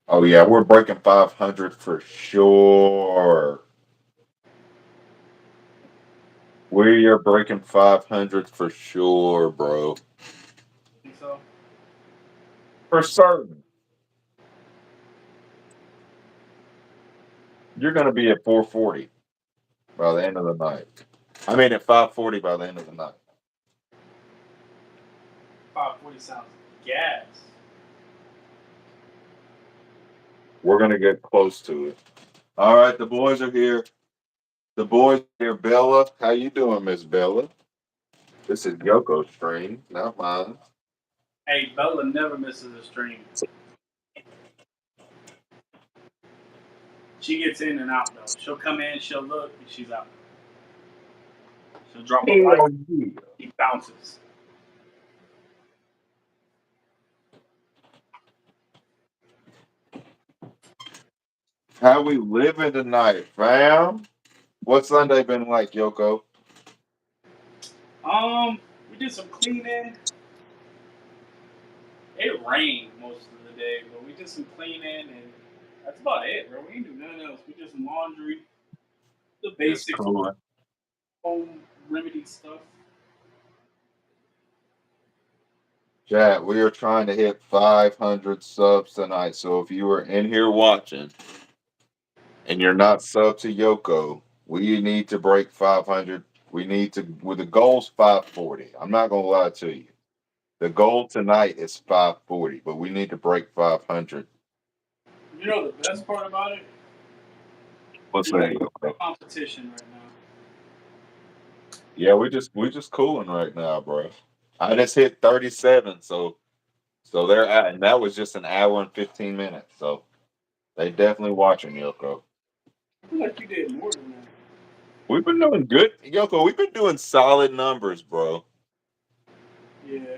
Oh yeah, we're breaking 500 for sure. We are breaking 500 for sure, bro. think so. For certain. You're going to be at 440 by the end of the night. I mean, at 540 by the end of the night. 540 sounds gas. We're going to get close to it. All right, the boys are here. The boys are here. Bella, how you doing, Miss Bella? This is Yoko's stream, not mine. Hey, Bella never misses a stream. She gets in and out though. She'll come in, she'll look, and she's out. She'll drop a like, Hell yeah. she bounces. How we living tonight, fam? What's Sunday been like, Yoko? We did some cleaning. It rained most of the day, but we did some cleaning and that's about it, bro. We didn't do nothing else. We did some laundry, the Just basic cooling. home remedy stuff. Chat, we are trying to hit 500 subs tonight. So if you are in here watching and you're not sub to Yoko, we need to break 500. We need to, with the goal's 540. I'm not going to lie to you. The goal tonight is 540, but we need to break 500. You know the best part about it? What's There's that, no Yoko? competition right now. Yeah, we just cooling right now, bro. I just hit 37, so they're at, and that was just an hour and 15 minutes. So they definitely watching Yoko. I feel like you did more than that. We've been doing good, Yoko. We've been doing solid numbers, bro. Yeah.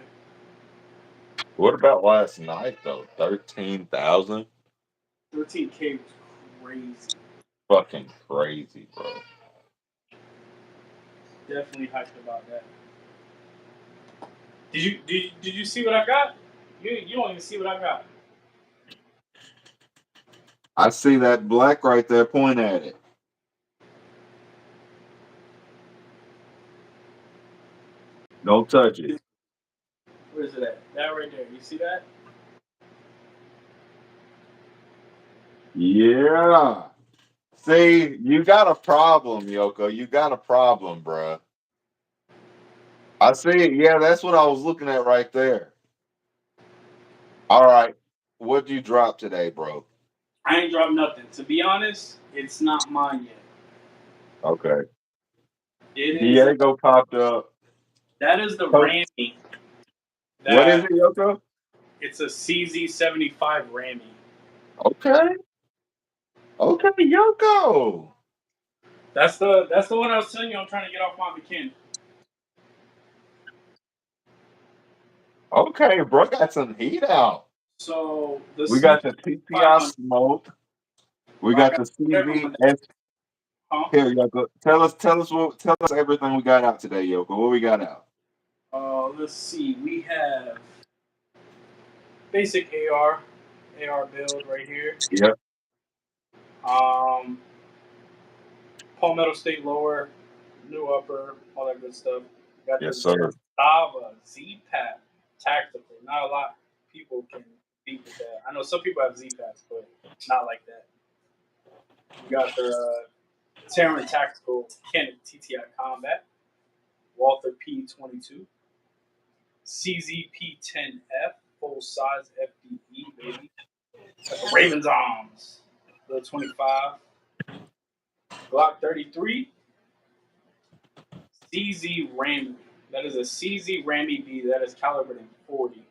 What about last night though? 13,000, 13K was crazy. fucking crazy, bro. Definitely hyped about that. Did you see what I got? You don't even see what I got. I see that black right there. Point at it. Don't touch it. Where is it at? That right there. You see that? Yeah. See, you got a problem, Yoko. You got a problem, bro. I see it. Yeah, that's what I was looking at right there. All right. What'd you drop today, bro? I ain't dropped nothing. To be honest, it's not mine yet. Okay. It is. Diego popped up. That is the Coach, Rammy. what is That it, Yoko? it's a CZ75 Rammy. Okay. Okay, Yoko. That's the one I was telling you. I'm trying to get off my bikini. Okay, bro. Got some heat out. So the We got smoke the TPI 500. smoke. We I got got the everyone. CVS. Huh? Here, Yoko. Tell us everything we got out today, Yoko. What we got out? Let's see. We have basic AR build right here. Yep. Um, Palmetto State lower, new upper, all that good stuff. Got the Yes, sir. Zava Z-Pad tactical. Not a lot of people can beat with that. I know some people have Z-Pads, but not like that. We got the Terran Tactical Canon TTI Combat, Walther P22, CZP10F, full size FDE, baby. Got the Ravens Arms, the 25, Glock 33, CZ Rammy. That is a CZ Rammy B that is calibered in 40.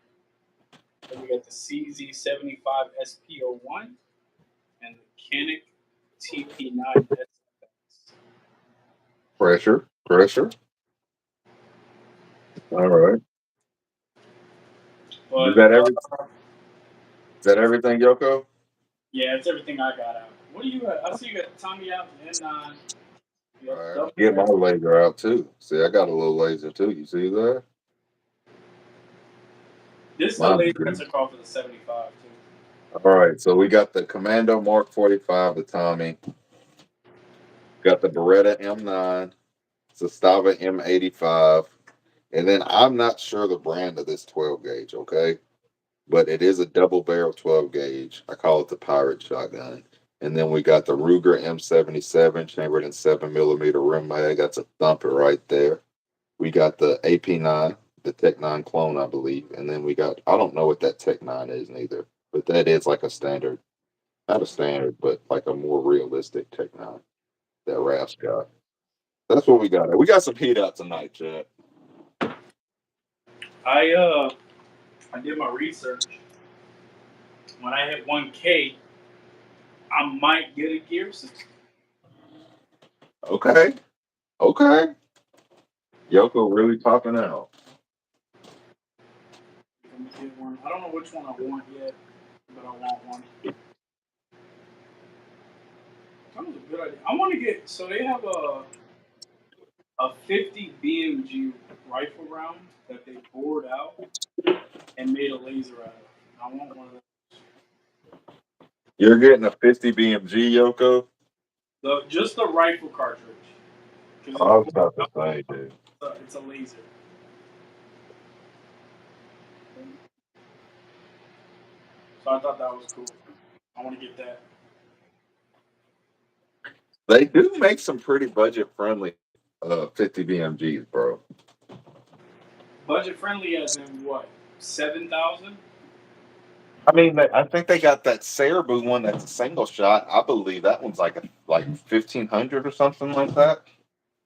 Then we got the CZ75 SPO1 and the Canik TP9 SFX. Pressure. Pressure. All right. Is But that every? Is that everything, Yoko? yeah, it's everything I got out. What do you got? I see you got Tommy out and N9. You All got right. the I'll double get my barrel. laser out too. See, I got a little laser too. You see that? This is the My laser I goodness. took off of the 75 too. All right, so we got the Commando Mark 45, the Tommy. Got the Beretta M9, Zastava M85, and then I'm not sure the brand of this 12 gauge. Okay, but it is a double barrel 12 gauge. I call it the Pirate Shotgun. And then we got the Ruger M77 chambered in 7 millimeter rim mag. That's a thumper right there. We got the AP9, the Tech 9 clone, I believe. And then we got, I don't know what that Tech 9 is neither, but that is like a standard, not a standard, but like a more realistic Tech 9 that Raph's got. That's what we got. We got some heat out tonight, Chad. I uh I did my research. When I hit 1K, I might get a gear system. Okay. Okay. Yoko really popping out. Let me get one. I don't know which one I want yet, but I want one. That was a good idea. I want to get. So they have a 50 BMG rifle round that they bored out and made a laser out of. I want one of those. You're getting a 50 BMG, Yoko? Just the rifle cartridge because I was about to say, dude. it's a laser. So I thought that was cool. I want to get that. They do make some pretty budget friendly 50 BMGs, bro. Budget friendly as in what? 7,000? I mean, I think they got that Caribou one that's a single shot. I believe that one's like 1,500 or something like that.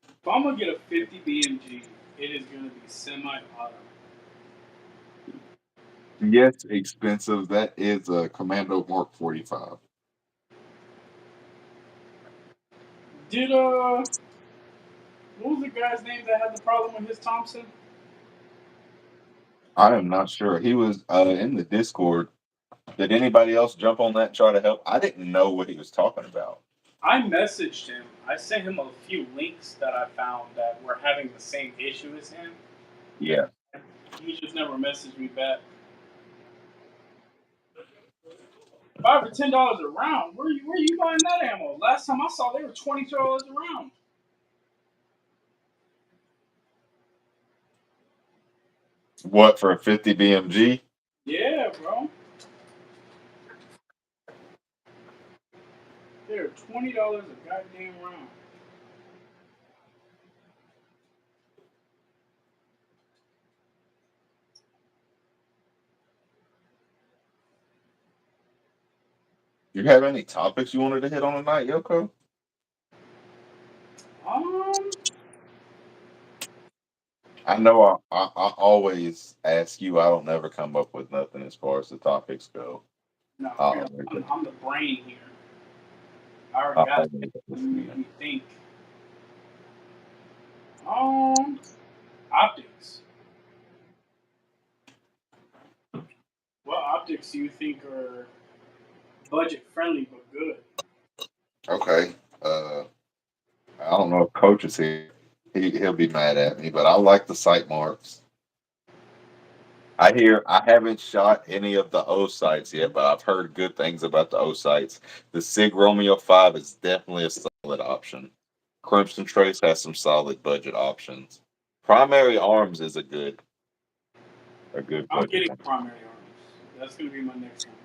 If I'm gonna get a 50 BMG, it is gonna be semi-auto. Yes, expensive. That is a Commando Mark 45. Did what was the guy's name that had the problem with his Thompson? I am not sure. He was in the Discord. Did anybody else jump on that and try to help? I didn't know what he was talking about. I messaged him. I sent him a few links that I found that were having the same issue as him. Yeah. He just never messaged me back. $5 or $10 a round. Where you buying that ammo? Last time I saw they were $20 a round. What for a 50 BMG? Yeah, bro. They're $20 a goddamn round. You have any topics you wanted to hit on tonight, Yoko? Um, I know I always ask you. I don't never come up with nothing as far as the topics go. no, I here always, I'm the brain here. I I already got always ask something you. make me think. Um, optics. What optics do you think are budget friendly but good? Okay. I don't know if Coach is here. He'll be mad at me, but I like the sight marks. I haven't shot any of the O sights yet, but I've heard good things about the O sights. The Sig Romeo 5 is definitely a solid option. Crimson Trace has some solid budget options. Primary Arms is a good I'm budget getting one. primary arms. That's gonna be my next one.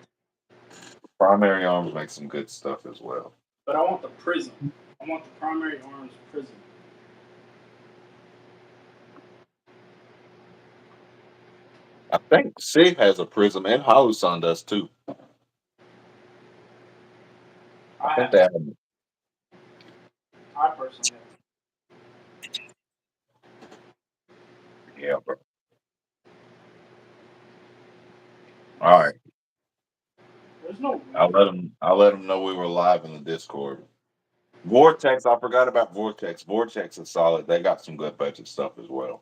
Primary Arms makes some good stuff as well. But I want the prism. I want the primary arms prism. I think Sig has a Prism and Holosun does too. I I think have. they have. I personally have. Yeah, bro. All right. There's no I'll way. let them. I'll let them know we were live in the Discord. Vortex. I forgot about Vortex. Vortex is solid. They got some good budget stuff as well.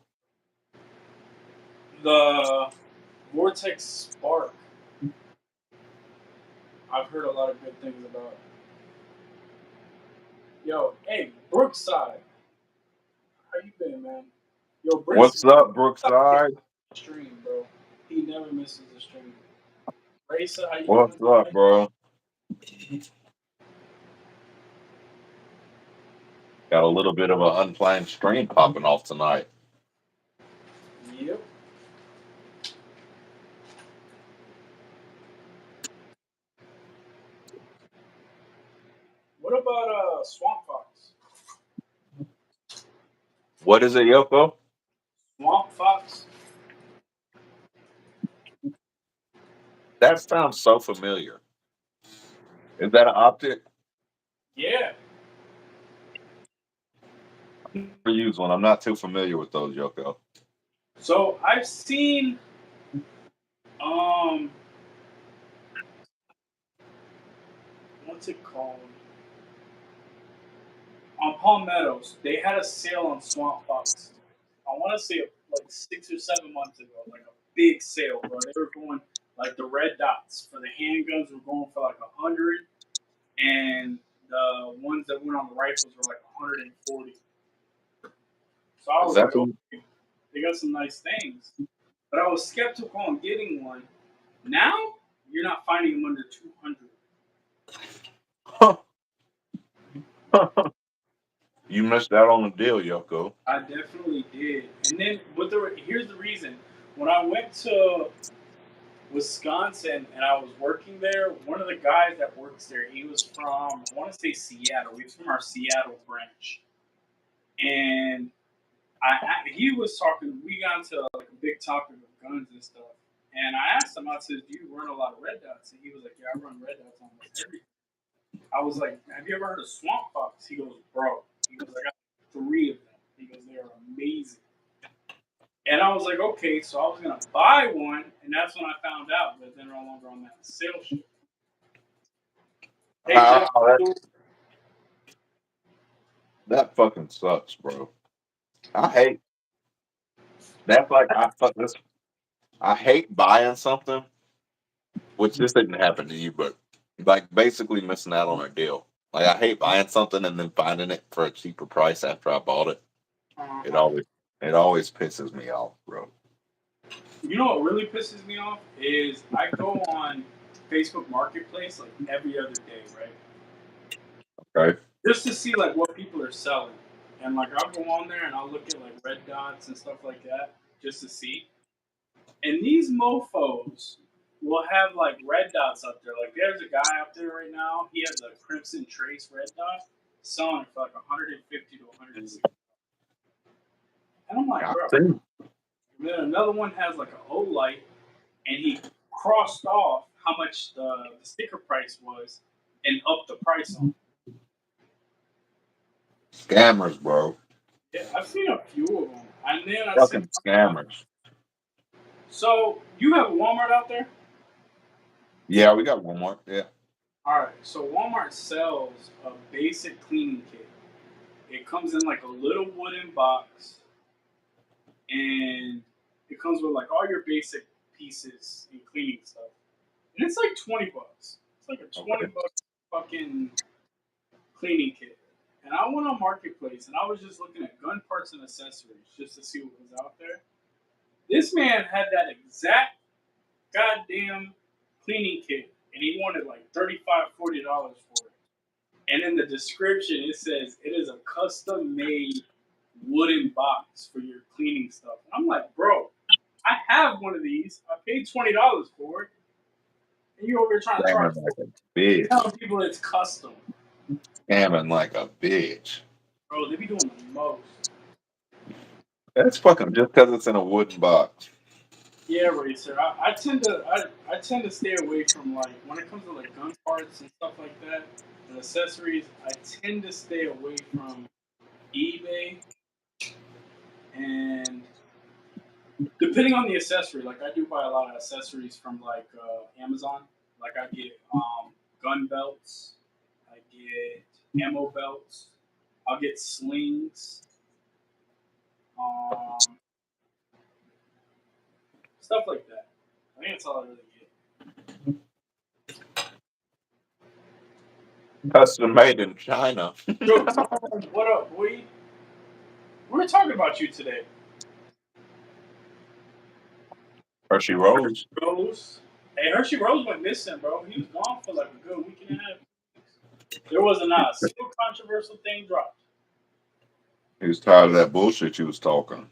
The Vortex Spark. I've heard a lot of good things about. Yo, hey, Brookside. How you been, man? Yo, Brookside What's up, can't Brookside? stream, bro. He never misses a stream. Racer, how you What's doing up, today? bro? Got a little bit of an unplanned stream popping off tonight. Yep. What about Swamp Fox? What is it, Yoko? Swamp Fox? That sounds so familiar. Is that an optic? Yeah. Never use one. I'm not too familiar with those, Yoko. So I've seen um what's it called? On Palmettos, they had a sale on Swamp Fox. I want to say like 6 or 7 months ago, like a big sale, bro. They were going like the red dots for the handguns were going for like 100, and the ones that went on the rifles were like 140. So I Is was that like, the okay, they got some nice things, but I was skeptical on getting one. Now you're not finding them under 200. You missed out on the deal, Yoko. I definitely did. And then, here's the reason. When I went to Wisconsin and I was working there, one of the guys that works there, he was from, I want to say Seattle. He was from our Seattle branch. And he was talking, we got into like a big topic of guns and stuff. And I asked him, I said, do you run a lot of red dots? And he was like, yeah, I run red dots on almost everything. I was like, have you ever heard of Swamp Fox? He goes, bro. He goes, I got 3 of them. He goes, they're amazing. And I was like, okay, so I was gonna buy one, and that's when I found out that they're no longer on that sale ship. Hey, Oh, Jeff. that fucking sucks, bro. I hate that's like I fuck this. I hate buying something, which this didn't happen to you, but like basically missing out on a deal. Like I hate buying something and then finding it for a cheaper price after I bought it. It Uh-huh. always it always pisses me off, bro. You know what really pisses me off is I go on Facebook Marketplace like every other day, right? Okay. Just to see like what people are selling, and like I'll go on there and I'll look at like red dots and stuff like that just to see. And these mofo's will have like red dots up there. Like there's a guy up there right now. He has a Crimson Trace red dot selling it for like 150 to 160. And I'm like, I bro. see. And then another one has like an O light, and he crossed off how much the sticker price was and upped the price on Scammers, bro. it. Yeah, I've seen a few of them. And then I seen Fucking scammers. so you have Walmart out there? Yeah, we got one more. Yeah. All right. So Walmart sells a basic cleaning kit. It comes in like a little wooden box, and it comes with like all your basic pieces and cleaning stuff. And it's like $20. It's like a Okay. $20 fucking cleaning kit. And I went on Marketplace and I was just looking at gun parts and accessories just to see what was out there. This man had that exact goddamn cleaning kit and he wanted like $35, $40 for it. And in the description, it says it is a custom made wooden box for your cleaning stuff. And I'm like, bro, I have one of these. I paid $20 for it. And you over here trying to charge Scamming like a bitch. telling people it's custom. Scamming like a bitch. Bro, they be doing the most. That's fucking just because it's in a wooden box. Yeah, Racer. I tend to stay away from like when it comes to like gun parts and stuff like that and accessories. I tend to stay away from eBay and depending on the accessory. Like I do buy a lot of accessories from like Amazon. Like I get gun belts, I get ammo belts, I'll get slings, um, stuff like that. I think that's all I really get. Custom made in China. Yo, what up, boy? We're talking about you today. Hershey Rose. Rose. Hey, Hershey Rose went missing, bro. He was gone for like a good week and a half. There wasn't not a single controversial thing dropped. He was tired of that bullshit you was talking.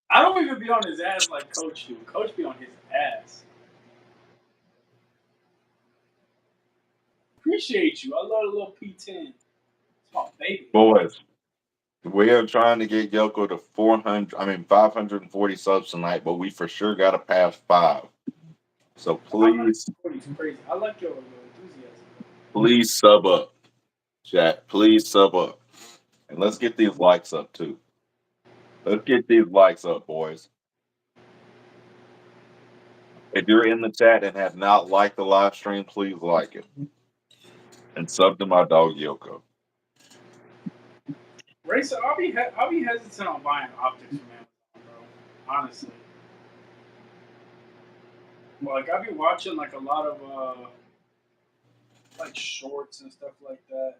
I don't even be on his ass like Coach do. Coach be on his ass. Appreciate you. I love a little P10. It's my baby. Boys, we are trying to get Yoko to 540 subs tonight, but we for sure got to pass 5. So please, 540 is crazy. I like your enthusiasm. please sub up, chat. Please sub up. And let's get these likes up too. Let's get these likes up, boys. If you're in the chat and have not liked the live stream, please like it. And sub to my dog Yoko. Racer, I'll be hesitant on buying optics from Amazon, bro. Honestly, like I'll be watching like a lot of like shorts and stuff like that.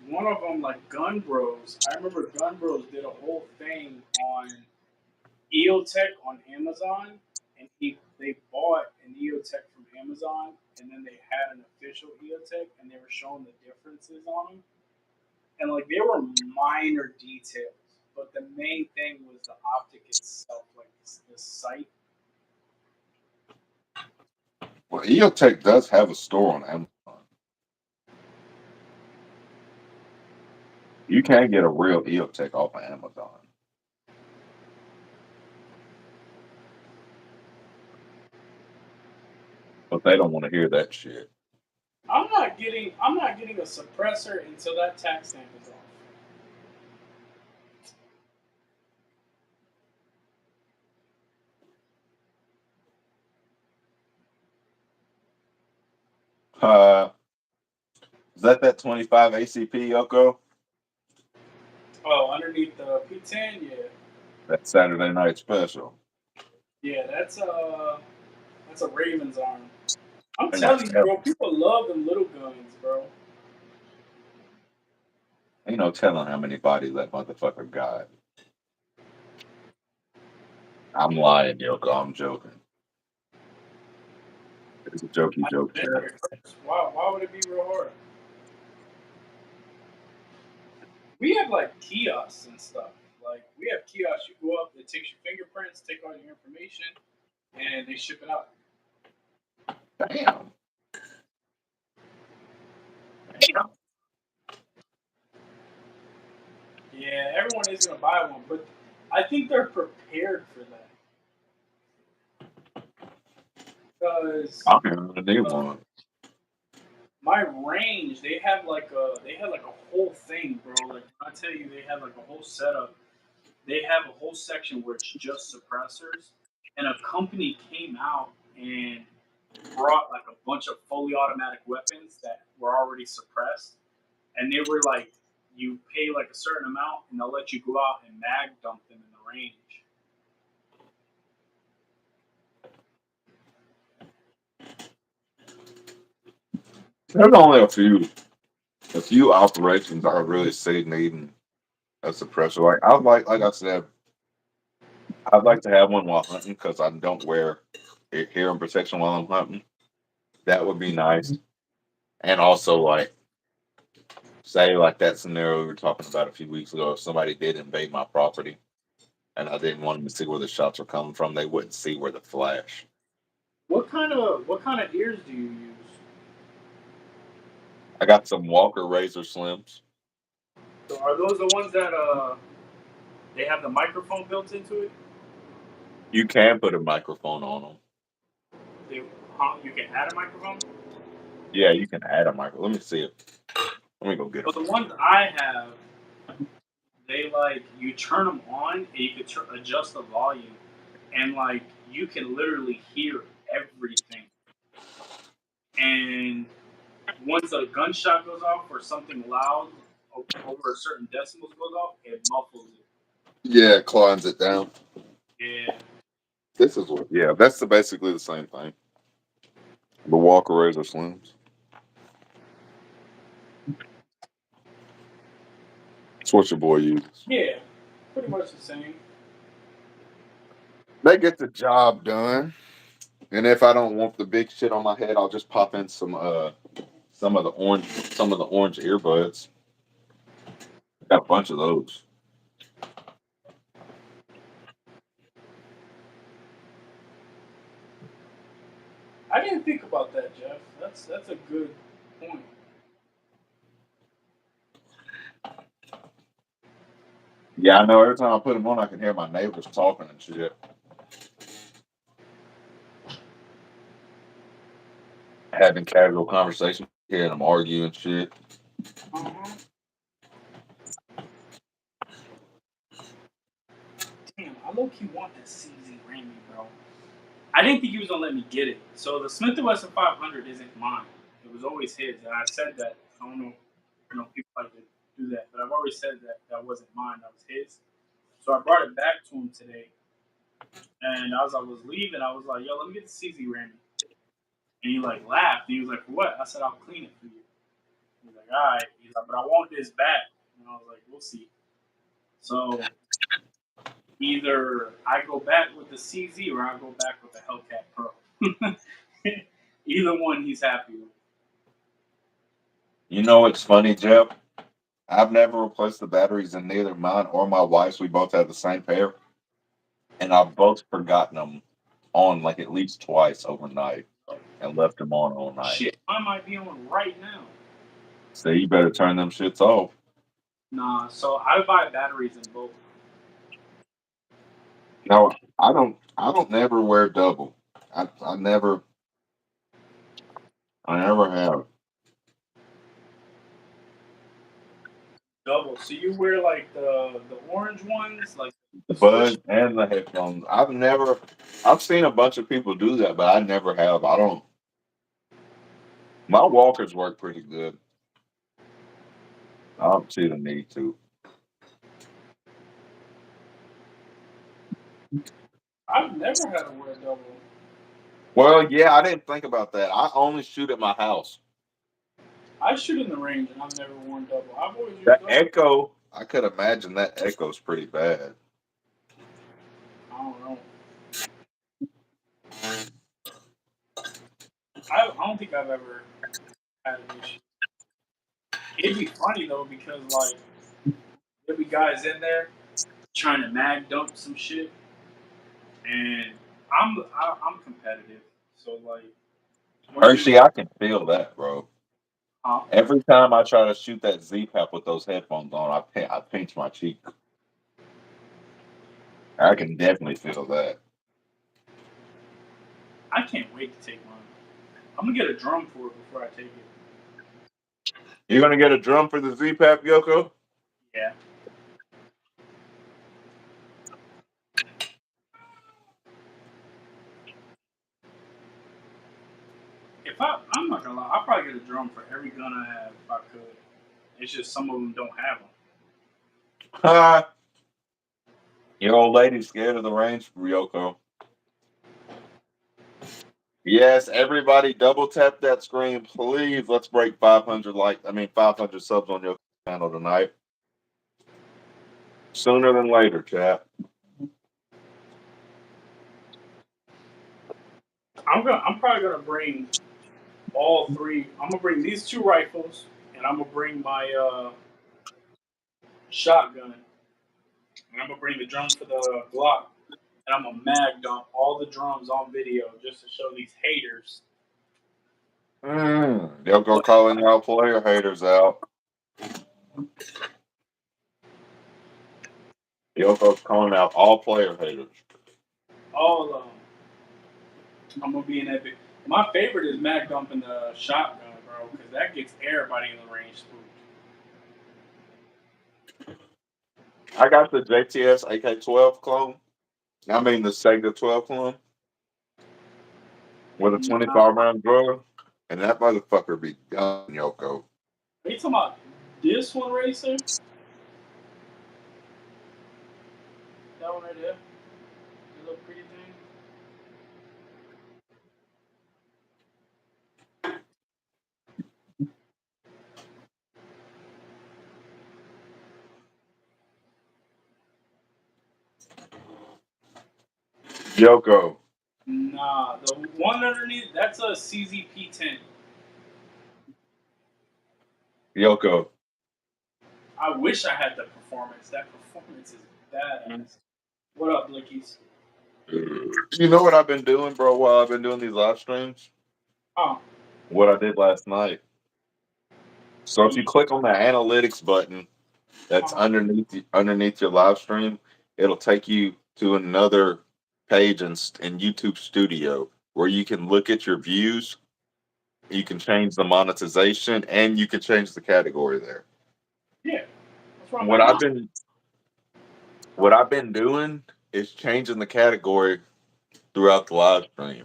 And one of them, like Gun Bros. I remember Gun Bros did a whole thing on EOTech on Amazon, and they bought an EOTech from Amazon, and then they had an official EOTech, and they were showing the differences on them, and like they were minor details, but the main thing was the optic itself, like the sight. Well, EOTech does have a store on Amazon. You can get a real EOTech off of Amazon, but they don't want to hear that shit. I'm not getting a suppressor until that tax stamp is off. Uh, is that 25 ACP Yoko? Oh, underneath the P10, yeah, That Saturday night special. yeah, that's a Raven's arm. I'm Ain't no telling you, telling. bro, people love them little guns, bro. Ain't no telling how many bodies that motherfucker got. I'm lying, Yoko. I'm joking. It's a jokey I joke, bet chat. it hurts. Why would it be real hard? We have like kiosks and stuff. Like we have kiosks. You go up, it takes your fingerprints, take all your information, and they ship it out. Damn. Damn. Yeah, everyone is gonna buy one, but I think they're prepared for that because I'm here to do uh, one. my range, they had like a whole thing, bro. Like I tell you, they had like a whole setup. They have a whole section where it's just suppressors, and a company came out and brought like a bunch of fully automatic weapons that were already suppressed, and they were like, you pay like a certain amount, and they'll let you go out and mag dump them in the range. There's only a few operations I really see needing a suppressor. Like I said, I'd like to have one while hunting because I don't wear hearing protection while I'm hunting. That would be nice. And also, like, say, like that scenario we were talking about a few weeks ago, if somebody did invade my property and I didn't want them to see where the shots were coming from, they wouldn't see where the flash. What kind of ears do you use? I got some Walker Razor Slims. So are those the ones that they have the microphone built into it? You can put a microphone on them. They, you can add a microphone. Yeah, you can add a micro. Let me see it. Let me go get But them. the ones I have, they like you turn them on and you can adjust the volume, and like you can literally hear everything. And once a gunshot goes off or something loud over a certain decibels goes off, it muffles it. Yeah, it climbs it down. Yeah. This is what. Yeah, that's basically the same thing. The Walker Razor Slims. That's what your boy uses. Yeah. pretty much the same. They get the job done. And if I don't want the big shit on my head, I'll just pop in some of the orange earbuds. Got a bunch of those. I didn't think about that, Jeff. That's a good point. Yeah, I know. Every time I put them on, I can hear my neighbors talking and shit, having casual conversations, hearing them argue and shit. Uh-huh. Damn, I low key want that CZ Randy, bro. I didn't think he was gonna let me get it. So the Smith and Wesson 500 isn't mine. It was always his, and I said that. I don't know, people like to do that, but I've always said that that wasn't mine. That was his. So I brought it back to him today, and as I was leaving, I was like, "Yo, let me get the CZ Randy." And he like laughed. He was like, "For what?" I said, "I'll clean it for you." He's like, "All right." He's like, "But I want this back." And I was like, "We'll see." So either I go back with the CZ or I go back with the Hellcat Pro. Either one, he's happy with. You know what's funny, Jeff? I've never replaced the batteries in neither mine or my wife's. We both have the same pair, and I've both forgotten them on like at least twice overnight and left them on all night. Shit, I might be on right now. So you better turn them shits off. Nah, so I buy batteries in both. No, I don't never wear double. I never. I never have. Double. So you wear like the orange ones, like The the switch. buds and the headphones. I've seen a bunch of people do that, but I never have. I don't. My walkers work pretty good. I don't see the need to. I've never had to wear double. Well, yeah, I didn't think about that. I only shoot at my house. I shoot in the range and I've never worn double. I've always used That double. echo, I could imagine that echo's pretty bad. I don't know. I don't think I've ever had an issue. It'd be funny though because like there'd be guys in there trying to mag dump some shit, and I'm competitive, so like when you Hershey, I can feel that, bro. huh, Every time I try to shoot that Z Pap with those headphones on, I pinch my cheek. I can definitely feel that. I can't wait to take mine. I'm gonna get a drum for it before I take it. You're gonna get a drum for the Z Pap, Yoko? Yeah, if I'm not gonna lie, I'll probably get a drum for every gun I have if I could. It's just some of them don't have them. Ha! Your old lady's scared of the range, Ryoko. Yes, everybody double tap that screen, please. Let's break 500 subs on your channel tonight. Sooner than later, chat. I'm probably gonna bring all three. I'm gonna bring these two rifles, and I'm gonna bring my shotgun, and I'm gonna bring the drum for the Glock, and I'm gonna mag dump all the drums on video just to show these haters. Yoko calling out player haters out. Yoko's calling out all player haters. All of them. I'm gonna be in that. My favorite is mag dumping the shotgun, bro, because that gets everybody in the range spooked. I got the JTS AK-12 clone. I mean the Sega 12 clone with a Nah, 25 round drug, and that motherfucker be done, Yoko. are you talking about this one, Racer? That one right there, the little pretty thing. Yoko, Nah, the one underneath that's a CZP 10. Yoko. I wish I had the performance. That performance is badass. What up, Blickies? You know what I've been doing, bro, while I've been doing these live streams? Oh, What I did last night. So if you ye- click on the analytics button that's uh-huh. underneath your live stream, it'll take you to another page in YouTube Studio where you can look at your views, you can change the monetization, and you can change the category there. Yeah, that's where I'm What at I've now. been what I've been doing is changing the category throughout the live stream.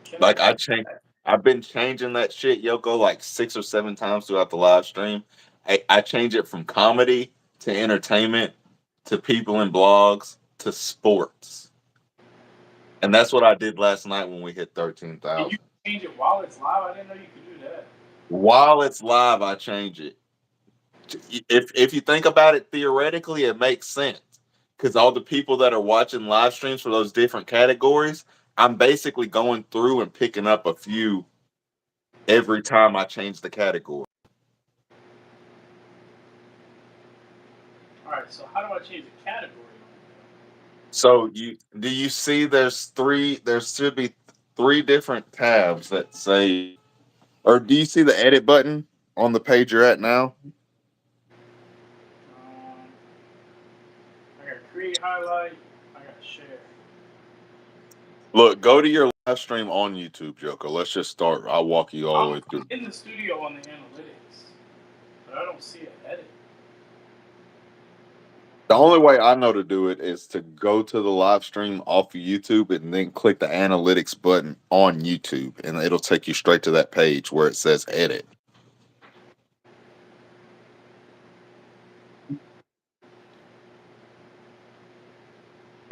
Can I Like try that? I've been changing that shit, Yoko, like 6 or 7 times throughout the live stream. I change it from comedy to entertainment to people in blogs to sports. And that's what I did last night when we hit Can you 13,000. change it while it's live? I didn't know you could do that. While it's live, I change it. If you think about it theoretically, it makes sense. Because all the people that are watching live streams for those different categories, I'm basically going through and picking up a few every time I change the category. All right, so how do I change the category? So you see there should be three different tabs that say, or do you see the edit button on the page you're at now? Um, I got create highlight. I got share. Look, go to your live stream on YouTube, Joker. Let's just start. I'll walk you all the I'm way through. in the studio on the analytics, but I don't see an edit. The only way I know to do it is to go to the live stream off of YouTube and then click the analytics button on YouTube, and it'll take you straight to that page where it says edit.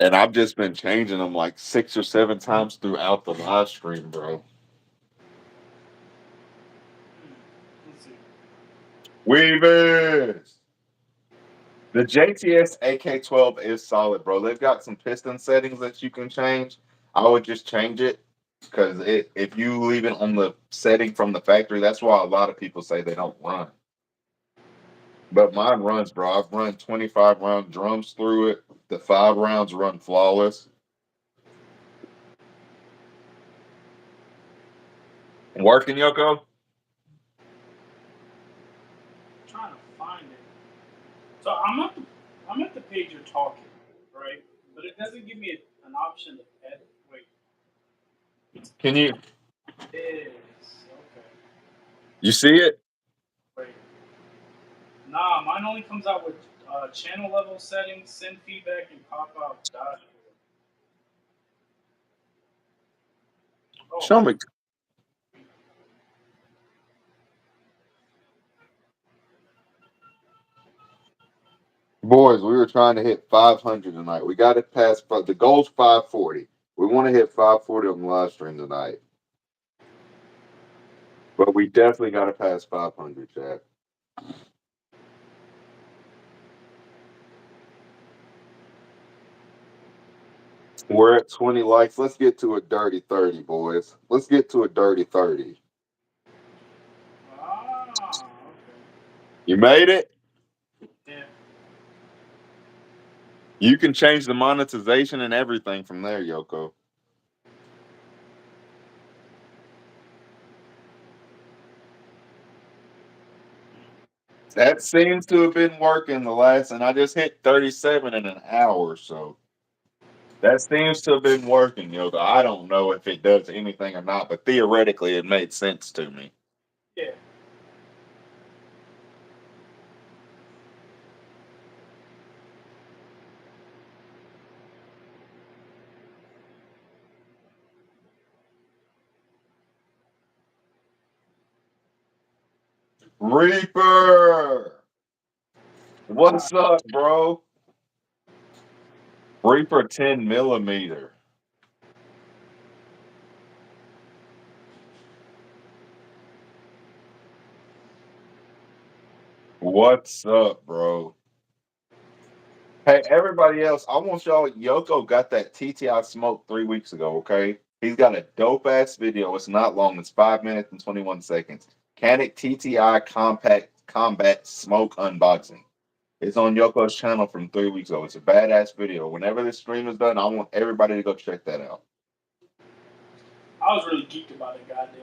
And I've just been changing them like 6 or 7 times throughout the live stream, bro. Let's see. Weavers. The JTS AK-12 is solid, bro. They've got some piston settings that you can change. I would just change it because if you leave it on the setting from the factory, that's why a lot of people say they don't run. But mine runs, bro. I've run 25 round drums through it. The 5 rounds run flawless. Working, Yoko? I'm trying to find it. So I'm at the page you're talking, right? But it doesn't give me an option to edit. Wait, Can you it is okay. you see it? Wait, nah, mine only comes out with channel level settings, send feedback, and pop out dashboard. Oh, Show me. Boys, we were trying to hit 500 tonight. We got it past, but the goal's 540. We want to hit 540 on the live stream tonight. But we definitely got to pass 500, Chad. We're at 20 likes. Let's get to a dirty 30, boys. Let's get to a dirty 30. okay. You made it? Yeah. You can change the monetization and everything from there, Yoko. That seems to have been working the last, and I just hit 37 in an hour, so that seems to have been working, Yoko. I don't know if it does anything or not, but theoretically it made sense to me. Yeah. Reaper! What's up, bro? Reaper 10 millimeter. What's up, bro? Hey, everybody else, I want y'all. Yoko got that TTI smoke 3 weeks ago. Okay, he's got a dope ass video. It's not long. It's 5 minutes and 21 seconds. Canic TTI Compact Combat Smoke unboxing. It's on Yoko's channel from 3 weeks ago. It's a badass video. Whenever this stream is done, I want everybody to go check that out. I was really geeked about it. Goddamn.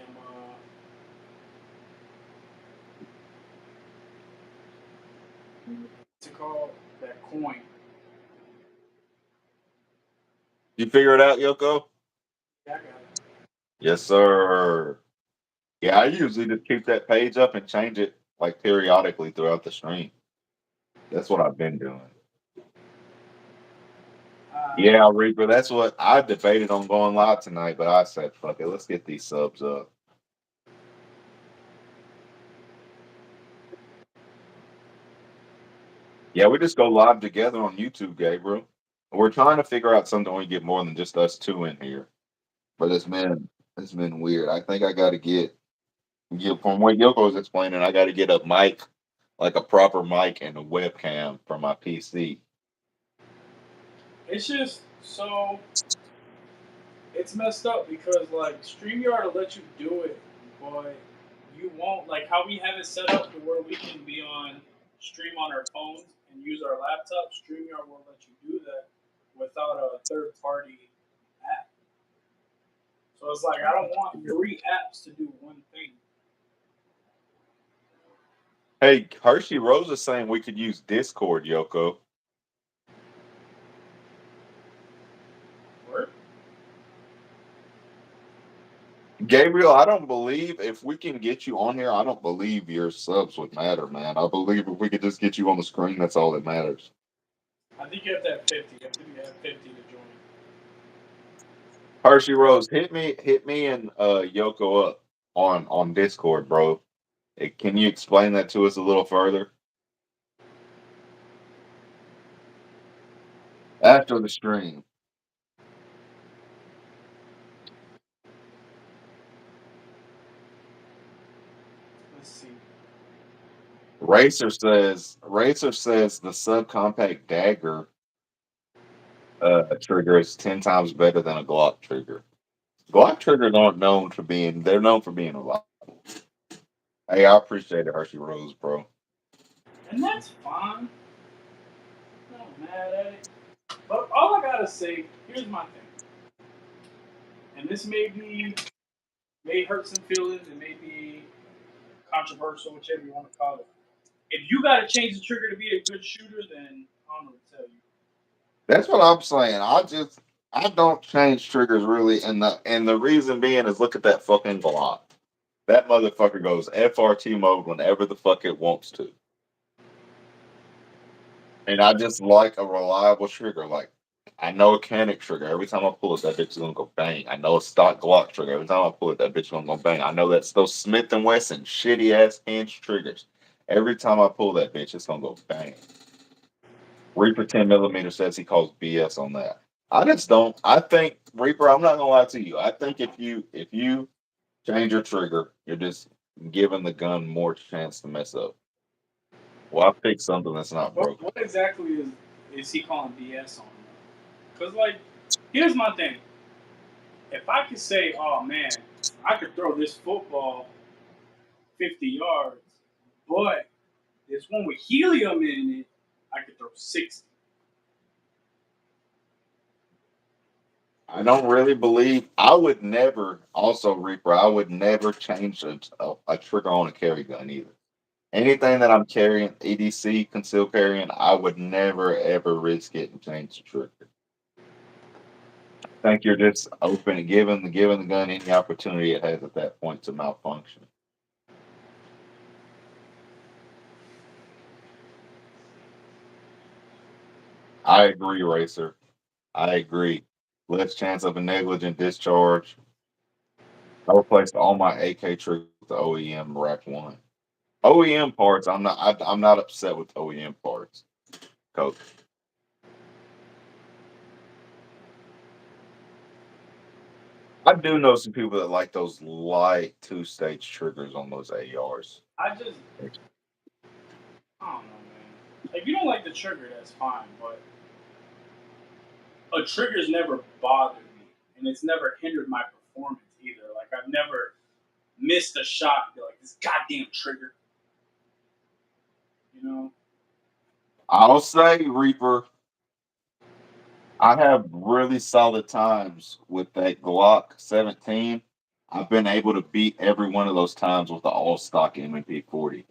What's it called? That coin. You figure it out, Yoko? Yeah, I got it. Yes, sir. Yeah, I usually just keep that page up and change it like periodically throughout the stream. That's what I've been doing. Uh, Yeah, Reaper. That's what I debated on going live tonight, but I said, fuck it, let's get these subs up. Yeah, we just go live together on YouTube, Gabriel. We're trying to figure out something we get more than just us two in here. But it's been weird. I think I gotta get from what Yoko's explaining, I gotta get a mic, like a proper mic and a webcam for my PC. it's just so it's messed up because like StreamYard will let you do it, but you won't like how we have it set up to where we can be on stream on our phones and use our laptop. StreamYard won't let you do that without a third party app. So it's like I don't want three apps to do one thing. Hey, Hershey Rose is saying we could use Discord, Yoko. Work. Gabriel, I don't believe if we can get you on here, I don't believe your subs would matter, man. I believe if we could just get you on the screen, that's all that matters. I think you have to have 50. I think you have 50 to join. Hershey Rose, hit me and Yoko up on Discord, bro. Can you explain that to us a little further after the stream? Let's see. Racer says the subcompact dagger trigger is 10 times better than a Glock trigger. Glock triggers aren't known for being they're known for being reliable. Hey, I appreciate it, Hershey Rose, bro. And that's fine. I'm not mad at it. But all I gotta say, here's my thing. And this may hurt some feelings, it may be controversial, whichever you want to call it. If you gotta change the trigger to be a good shooter, then I don't know what to tell you. That's what I'm saying. I don't change triggers really, and the reason being is look at that fucking Glock. That motherfucker goes FRT mode whenever the fuck it wants to. And I just like a reliable trigger. Like I know a Canic trigger. Every time I pull it, that bitch is gonna go bang. I know a stock Glock trigger. Every time I pull it, that bitch is gonna go bang. I know that's those Smith and Wesson shitty ass hinge triggers. Every time I pull that bitch, it's gonna go bang. Reaper 10 millimeter says he calls BS on that. I just don't. I think Reaper. I'm not gonna lie to you. I think if you change your trigger, you're just giving the gun more chance to mess up. Well, I picked something that's not broken. What exactly is he calling BS on? Because like, here's my thing. If I could say, oh man, I could throw this football 50 yards, but there's one with helium in it, I could throw 60. I don't really believe. I would never. Also, Reaper. I would never change a trigger on a carry gun either. Anything that I'm carrying, EDC, concealed carrying, I would never ever risk it and change the trigger. Think you're just open and giving the gun any opportunity it has at that point to malfunction. I agree, Racer. I agree. Less chance of a negligent discharge. I replaced all my AK triggers with the OEM Rack One. OEM parts, I'm not upset with OEM parts. Coach. I do know some people that like those light two-stage triggers on those ARs. I just, I don't know, man. If you don't like the trigger, that's fine. But a trigger's never bothered me, and it's never hindered my performance either. Like I've never missed a shot and be like, this goddamn trigger, you know? I'll say, Reaper, I have really solid times with that Glock 17. I've been able to beat every one of those times with the all stock MP 40.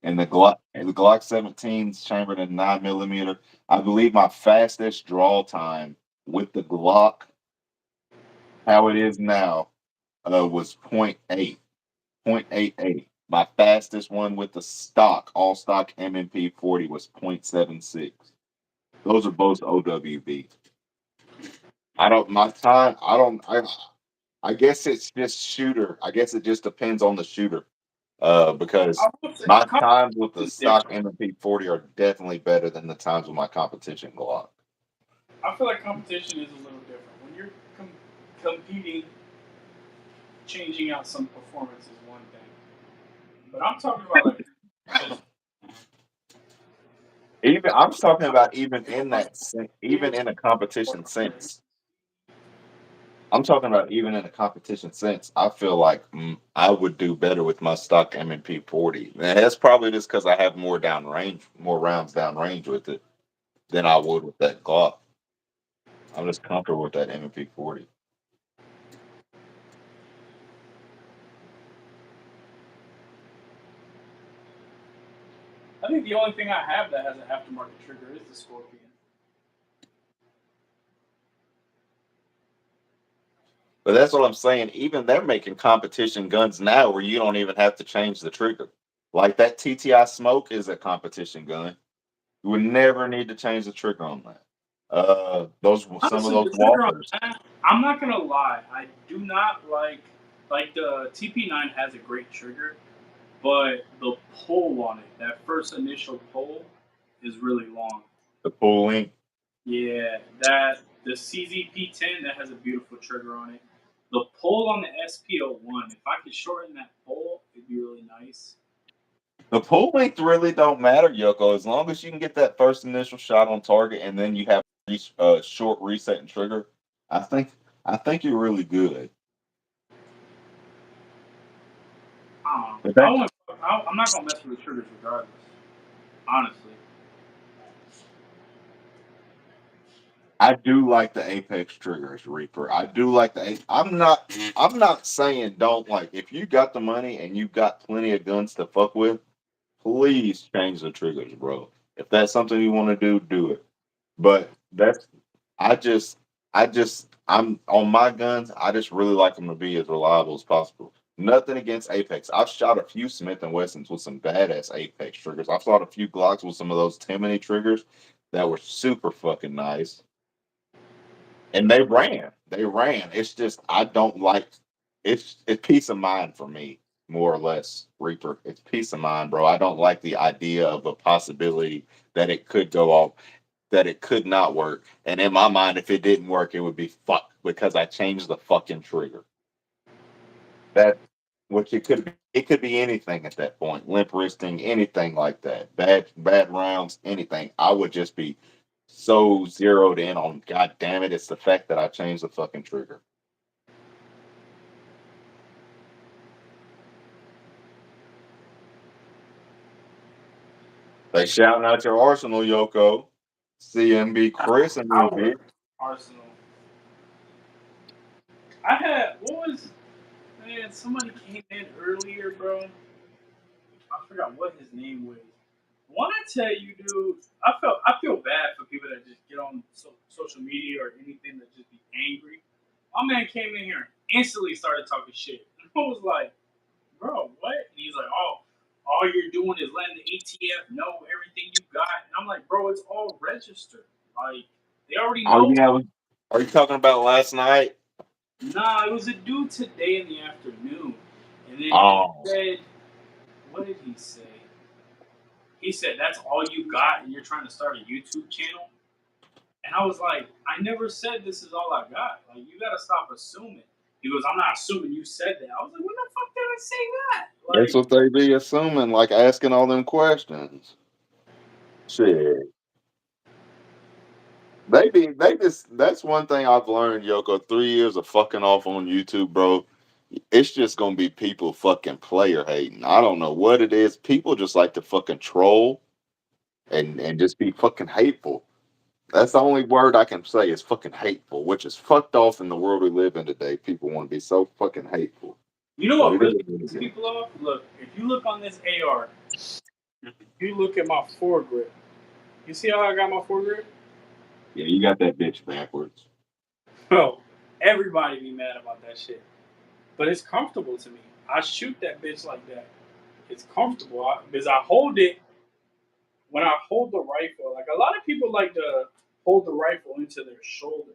And the Glock 17's chambered in 9 millimeter. I believe my fastest draw time with the Glock, how it is now, was .88. My fastest one with the all stock MMP 40 was .76. Those are both OWB. I don't my time. I don't. I guess it's just shooter. I guess it just depends on the shooter. I Because would say my times with the competition is stock different. MP 40 are definitely better than the times with my competition Glock. I feel like competition is a little different. When you're competing, changing out some performance is one thing. But I'm talking about like just Even I'm talking about even in even skills in a or competition sense. I'm talking about even in a competition sense. I feel like I would do better with my stock M&P 40. And that's probably just because I have more rounds down range with it than I would with that Glock. I'm just comfortable with that M&P 40. I think the only thing I have that has an aftermarket trigger is the Scorpion. But that's what I'm saying. Even they're making competition guns now where you don't even have to change the trigger. Like that TTI Smoke is a competition gun. You would never need to change the trigger on that. Those some of Honestly, those the trigger on Walkers. that, I'm not gonna lie, I do not like the TP9 has a great trigger, but the pull on it, that first initial pull, is really long. The Pool Ink. Yeah, that the CZP10 that has a beautiful trigger on it. The pull on the SPO1, if I could shorten that pull, it'd be really nice. The pull length really don't matter, Yoko, as long as you can get that first initial shot on target and then you have a short reset and trigger. I think I think you're really good. I don't know. But that I'm not gonna mess with the triggers regardless. Honestly, I do like the Apex triggers, Reaper. I do like I'm not saying don't like if you got the money and you got plenty of guns to fuck with, please change the triggers, bro. If that's something you want to do it. But that's I just I'm on my guns, I just really like them to be as reliable as possible. Nothing against Apex. I've shot a few Smith and Wessons with some badass Apex triggers. I've shot a few Glocks with some of those Timony triggers that were super fucking nice. And they ran. They ran. It's just I don't like it's peace of mind for me, more or less, Reaper. It's peace of mind, bro. I don't like the idea of a possibility that it could go off, that it could not work. And in my mind, if it didn't work, it would be fuck because I changed the fucking trigger. That which it could be anything at that point. Limp wristing, anything like that. Bad rounds, anything. I would just be so zeroed in on god damn it, it's the fact that I changed the fucking trigger. They shouting out your arsenal, Yoko. CMB Chris and this our bitch. Arsenal. I had what was man? Somebody came in earlier, bro. I forgot what his name was. When I tell you, dude, I feel bad for people that just get on social media or anything that just be angry. My man came in here and instantly started talking shit. I was like, bro, what? And he's like, oh, all you're doing is letting the ATF know everything you got. And I'm like, bro, it's all registered. Like, they already Oh know. yeah, are you talking about last night? Nah, it was a dude today in the afternoon. And then he Oh, said, what did he say? He said, that's all you got and you're trying to start a YouTube channel? And I was like, I never said this is all I got. Like, you got to stop assuming. He goes, I'm not assuming you said that. I was like, when the fuck did I say that? that's Like, what they be assuming, like asking all them questions. Shit. They just that's one thing I've learned, Yoko. 3 years of fucking off on YouTube, bro. It's just gonna be people fucking player hating. I don't know what it is. People just like to fucking troll and just be fucking hateful. That's the only word I can say is fucking hateful, which is fucked off in the world we live in today. People want to be so fucking hateful. You know But what it really is what pisses it is. people off? Look, if you look on this AR, you look at my foregrip. You see how I got my foregrip? Yeah, you got that bitch backwards. Bro, everybody be mad about that shit. But it's comfortable to me. I shoot that bitch like that. It's comfortable because I hold it when I hold the rifle. Like a lot of people like to hold the rifle into their shoulder.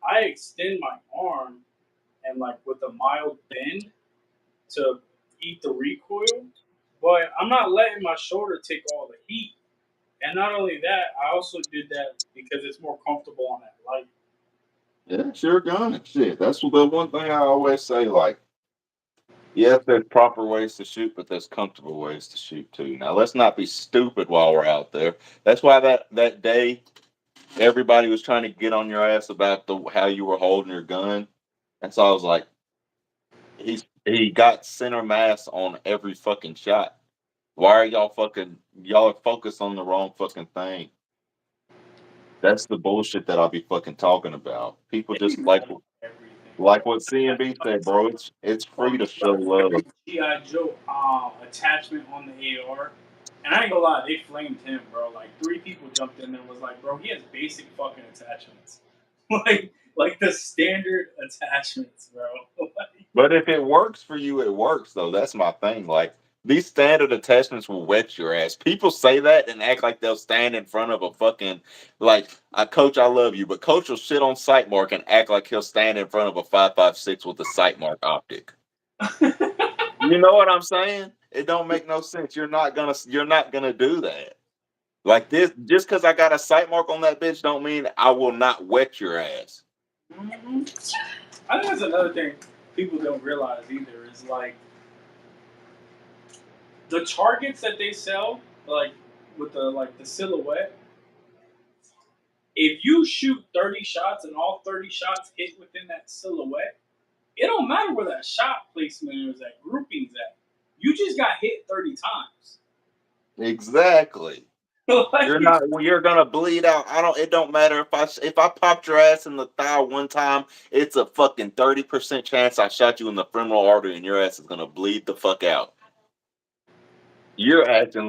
I extend my arm and like with a mild bend to eat the recoil, but I'm not letting my shoulder take all the heat. And not only that, I also did that because it's more comfortable on that light. Yeah, sure gun and shit. That's the one thing I always say. Like, yes, there's proper ways to shoot, but there's comfortable ways to shoot too. Now, let's not be stupid while we're out there. That's why that day everybody was trying to get on your ass about the how you were holding your gun. And so I was like, he got center mass on every fucking shot. Why are y'all are focused on the wrong fucking thing? That's the bullshit that I'll be fucking talking about. People They be just mad about everything, like bro. what CNB said, bro. It's Told free me to show about love. every GI Joe attachment on the AR, and I ain't gonna lie, they flamed him, bro. Like three people jumped in there and was like, bro, he has basic fucking attachments, like the standard attachments, bro. Like, But if it works for you, it works though. That's my thing. Like these standard attachments will wet your ass. People say that and act like they'll stand in front of a fucking like I coach, I love you, but coach will shit on sight mark and act like he'll stand in front of a 5.56 with a sight mark optic. You know what I'm saying? It don't make no sense. You're not gonna do that. Like this, just because I got a sight mark on that bitch, don't mean I will not wet your ass. mhm. I think that's another thing people don't realize either is like the targets that they sell, like with the silhouette. If you shoot 30 shots and all 30 shots hit within that silhouette, it don't matter where that shot placement is at, groupings at. You just got hit 30 times. Exactly. You're Like, not. You're gonna bleed out. I don't. It don't matter if I popped your ass in the thigh one time. It's a fucking 30% chance I shot you in the femoral artery, and your ass is gonna bleed the fuck out. You're acting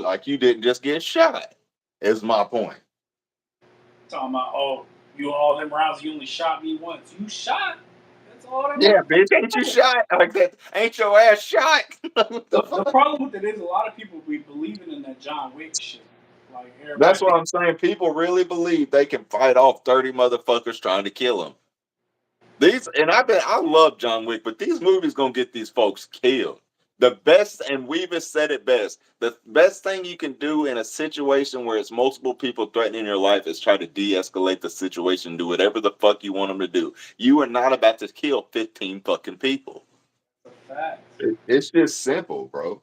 like you didn't just get shot. Is my point. talking about, oh, you all them rounds, you only shot me once. You shot. That's all that Yeah, bitch, motherfucker ain't you matters. shot? Like that? Ain't your ass shot? What the The fuck? problem with it is a lot of people be believing in that John Wick shit. Like everybody That's what think I'm saying. People really believe they can fight off 30 motherfuckers trying to kill them. These and I love John Wick, but these movies gonna get these folks killed. The best, and we've said it best. The best thing you can do in a situation where it's multiple people threatening your life is try to de-escalate the situation. Do whatever the fuck you want them to do. You are not about to kill 15 fucking people. that's a fact. It's just simple, bro.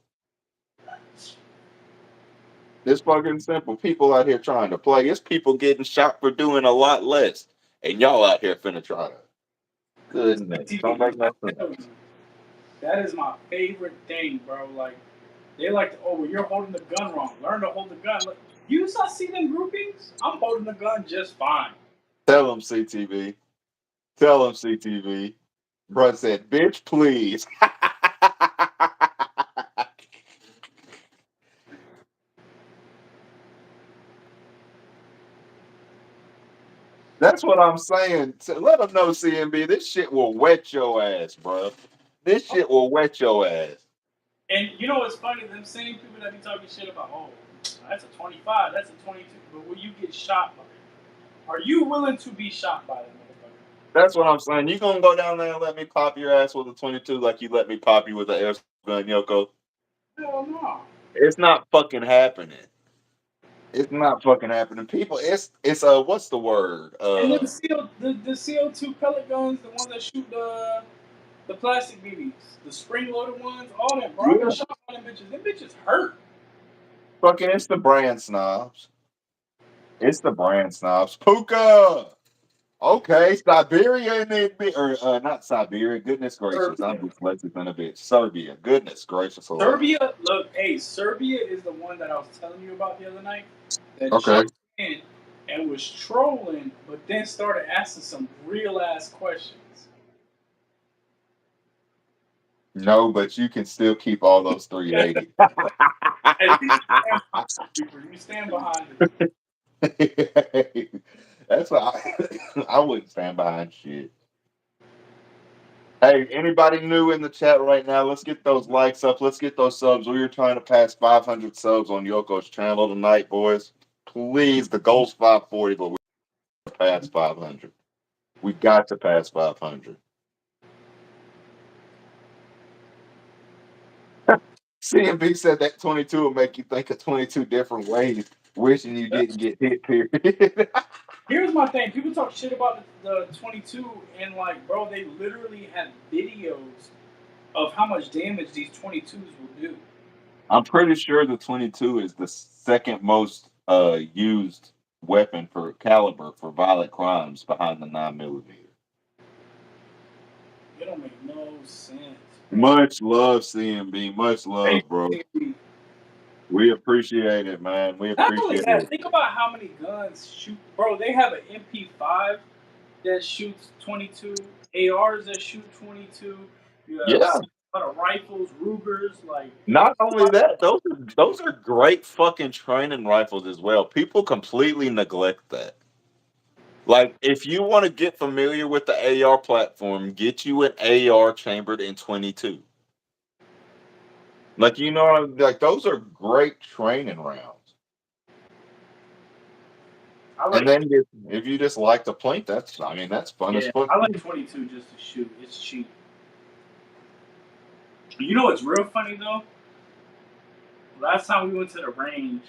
It's fucking simple. People out here trying to play. It's people getting shot for doing a lot less, and y'all out here finna try to. Goodness, don't TV, make I no sense. tell you, that is my favorite thing, bro. Like they like, to, oh, well, you're holding the gun wrong. Learn to hold the gun. Like, you saw see them groupings? I'm holding the gun just fine. Tell them CTV. Tell them CTV. Bruh said, "Bitch, please." That's what I'm saying. Let them know, CMB. This shit will wet your ass, bro. This shit will wet your ass. And you know what's funny? Them same people that be talking shit about, oh, that's a 25, that's a 22. But when you get shot by it, are you willing to be shot by that motherfucker? That's what I'm saying. You gonna go down there and let me pop your ass with a 22 like you let me pop you with an air gun, Yoko? Hell no. It's not fucking happening. It's not fucking happening. People, it's what's the word? And then the CO2 pellet guns, the ones that shoot the plastic BBs, the spring loaded ones, all that, bro. I been Yeah. shot by them bitches. Them bitches hurt. Fucking, it's the brand snobs. It's the brand snobs. Puka. Okay, Siberia and it be, or not Siberia. Goodness gracious, I'm Serbia. dyslexic than a bitch. Serbia. Goodness gracious alive. Serbia, look, hey, Serbia is the one that I was telling you about the other night that Okay. jumped in and was trolling, but then started asking some real ass questions. No, but you can still keep all those 380. At least stand behind you stand behind it. That's why I wouldn't stand behind shit. Hey, anybody new in the chat right now? Let's get those likes up. Let's get those subs. We are trying to pass 500 subs on Yoko's channel tonight, boys. Please, the goal's 540, but we pass 500. We got to pass 500. CMB said that 22 will make you think of 22 different ways, wishing you didn't get hit, period. Here's my thing. People talk shit about the 22, and like, bro, they literally have videos of how much damage these 22s will do. I'm pretty sure the 22 is the second most used weapon for caliber for violent crimes behind the 9 millimeter. It don't make no sense, bro. Much love, CMB. Much Thank love, bro. you. We appreciate it, man. We Not only appreciate that, it. think about how many guns shoot. Bro, they have an MP5 that shoots 22, ARs that shoot 22. You have Yeah. a lot of rifles, Rugers, like. Not only that, those are great fucking training rifles as well. People completely neglect that. Like, if you want to get familiar with the AR platform, get you an AR chambered in 22. Like, like those are great training rounds. I And like. then if you just like to plink, that's fun as Yeah, fuck I like too. 22 just to shoot. It's cheap. You know what's real funny though? Last time we went to the range,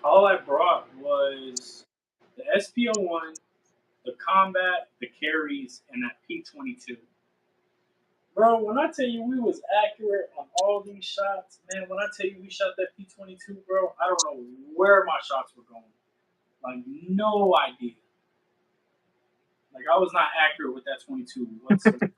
all I brought was the SPO1, the combat, the carries, and that P22. Bro, when I tell you we was accurate on all these shots, man, when I tell you we shot that P22, bro, I don't know where my shots were going. Like, no idea. Like, I was not accurate with that 22 whatsoever.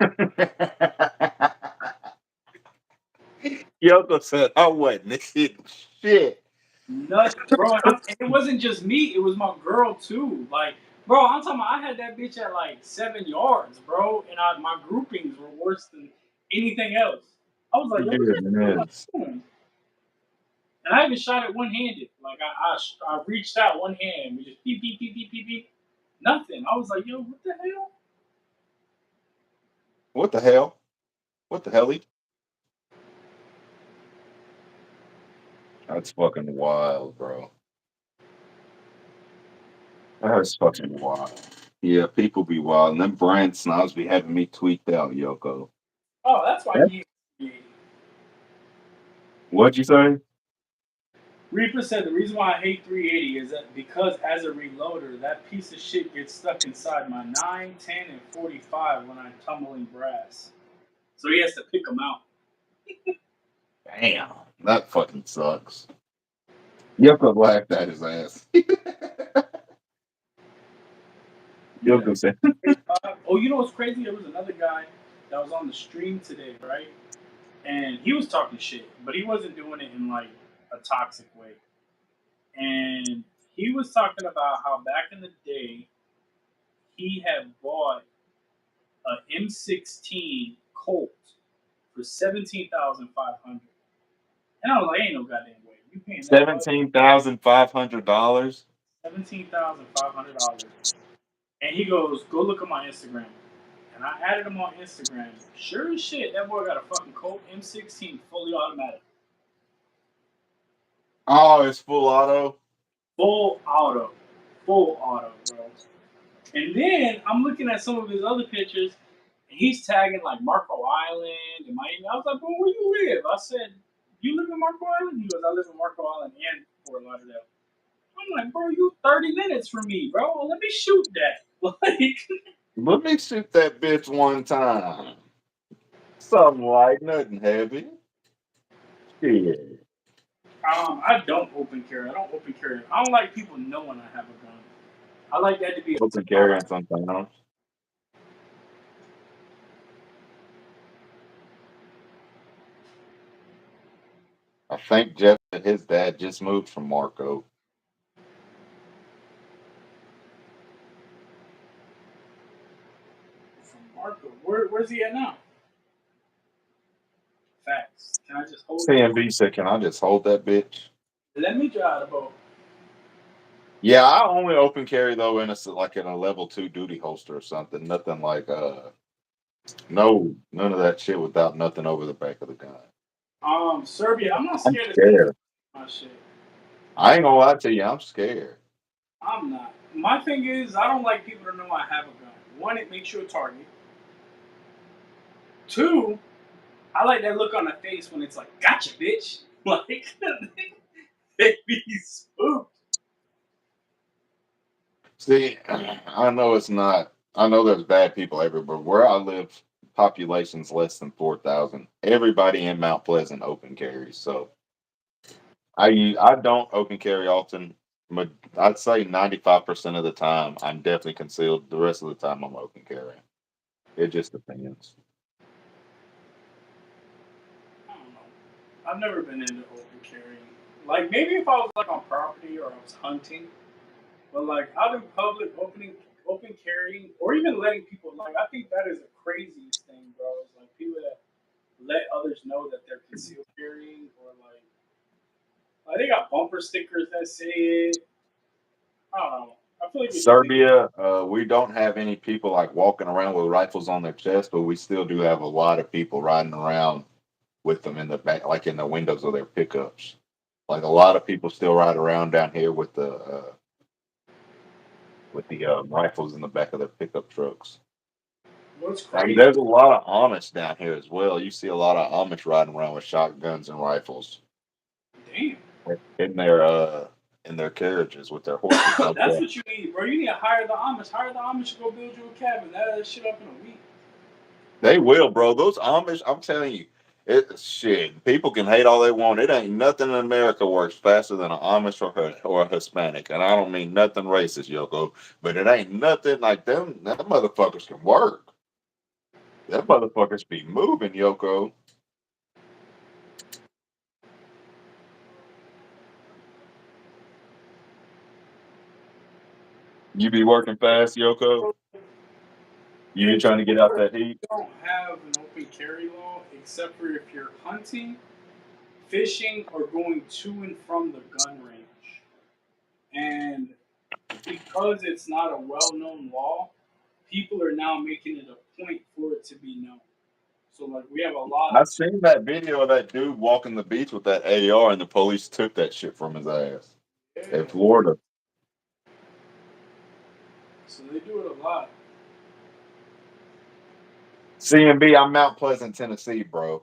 Yoko said, I wasn't hitting shit. Nothing, bro. And it wasn't just me; it was my girl too. Like, bro, I'm talking about I had that bitch at like 7 yards, bro, and my groupings were worse than anything else. I was like, yo, what the hell am Goodness. I doing? And I even shot it one handed. Like, I reached out one hand, we just beep beep beep beep beep beep. Nothing. I was like, yo, what the hell? What the hell? What the hell? That's fucking wild, bro. That's fucking wild. Yeah, people be wild. And them brand snobs be having me tweaked out, Yoko. Oh, that's why Yeah. he. What'd you say? Reaper said the reason why I hate 380 is that because as a reloader, that piece of shit gets stuck inside my 9, 10, and 45 when I'm tumbling brass. So he has to pick them out. Damn. That fucking sucks. Yoko laughed at his ass. Yeah. Yoko said, Oh, you know what's crazy? There was another guy that was on the stream today, right? And he was talking shit, but he wasn't doing it in like a toxic way. And he was talking about how back in the day he had bought a M16 Colt for 17,500. And I was like, ain't no goddamn way. You paying that much? $17,500. $17,500. And he goes, go look at my Instagram. And I added him on Instagram. Sure as shit, that boy got a fucking Colt M16 fully automatic. Oh, it's full auto. Full auto. Full auto, bro. And then I'm looking at some of his other pictures, and he's tagging like Marco Island and Miami. I was like, bro, where you live? I said, you live in Marco Island? He goes, I live in Marco Island and Fort Lauderdale. I'm like, bro, you 30 minutes from me, bro. Let me shoot that. Like, Let me shoot that bitch one time. Something light, nothing heavy. Shit. I don't open carry. I don't open carry. I don't like people knowing I have a gun. I like that to be a Open surprise. carrying sometimes. I think Jeff and his dad just moved from Marco. From Marco. Where's he at now? Facts. Can I just hold it? CMB said, "Can I just hold that bitch?" Let me drive the boat. Yeah, I only open carry though in like in a level 2 duty holster or something. Nothing like no, none of that shit without nothing over the back of the gun. Serbia. I'm not I'm scared to say scared. my shit. I ain't gonna lie to you, I'm scared. I'm not. My thing is, I don't like people to know I have a gun. One, it makes you a target. Two, I like that look on the face when it's like, "Gotcha, bitch." Like they be spooked. See, I know it's not. I know there's bad people everywhere. Where I live, population's less than 4,000. Everybody in Mount Pleasant open carries. So I don't open carry often. But I'd say 95% of the time I'm definitely concealed. The rest of the time I'm open carrying. It just depends. I don't know. I've never been into open carrying. Like maybe if I was like on property or I was hunting, but like out in public, open carrying, or even letting people like I think that is the craziest thing, bro. Is like people that let others know that they're concealed carrying, or like they got bumper stickers that say it. I don't know. I feel like it's illegal. Serbia, we don't have any people like walking around with rifles on their chest, but we still do have a lot of people riding around with them in the back, like in the windows of their pickups. Like a lot of people still ride around down here with the rifles in the back of their pickup trucks. What's Like crazy? there's a lot of Amish down here as well. You see a lot of Amish riding around with shotguns and rifles Damn. in their carriages with their horses. Like That's that. what you need, bro. You need to hire the Amish. Hire the Amish to go build you a cabin. That shit up in a week. They will, bro. Those Amish, I'm telling you, it shit. People can hate all they want. It ain't nothing in America works faster than an Amish or a Hispanic, and I don't mean nothing racist, Yoko. But it ain't nothing like them. Them motherfuckers can work. Them motherfuckers be moving, Yoko. You be working fast, Yoko. You be In trying to get out Florida, that heat. we don't have an open carry law except for if you're hunting, fishing, or going to and from the gun range. And because it's not a well-known law, people are now making it a point for it to be known. So like we have a lot I of seen that video of that dude walking the beach with that AR, and the police took that shit from his ass in yeah. Florida. So they do it a lot. CMB, I'm Mount Pleasant, Tennessee, bro.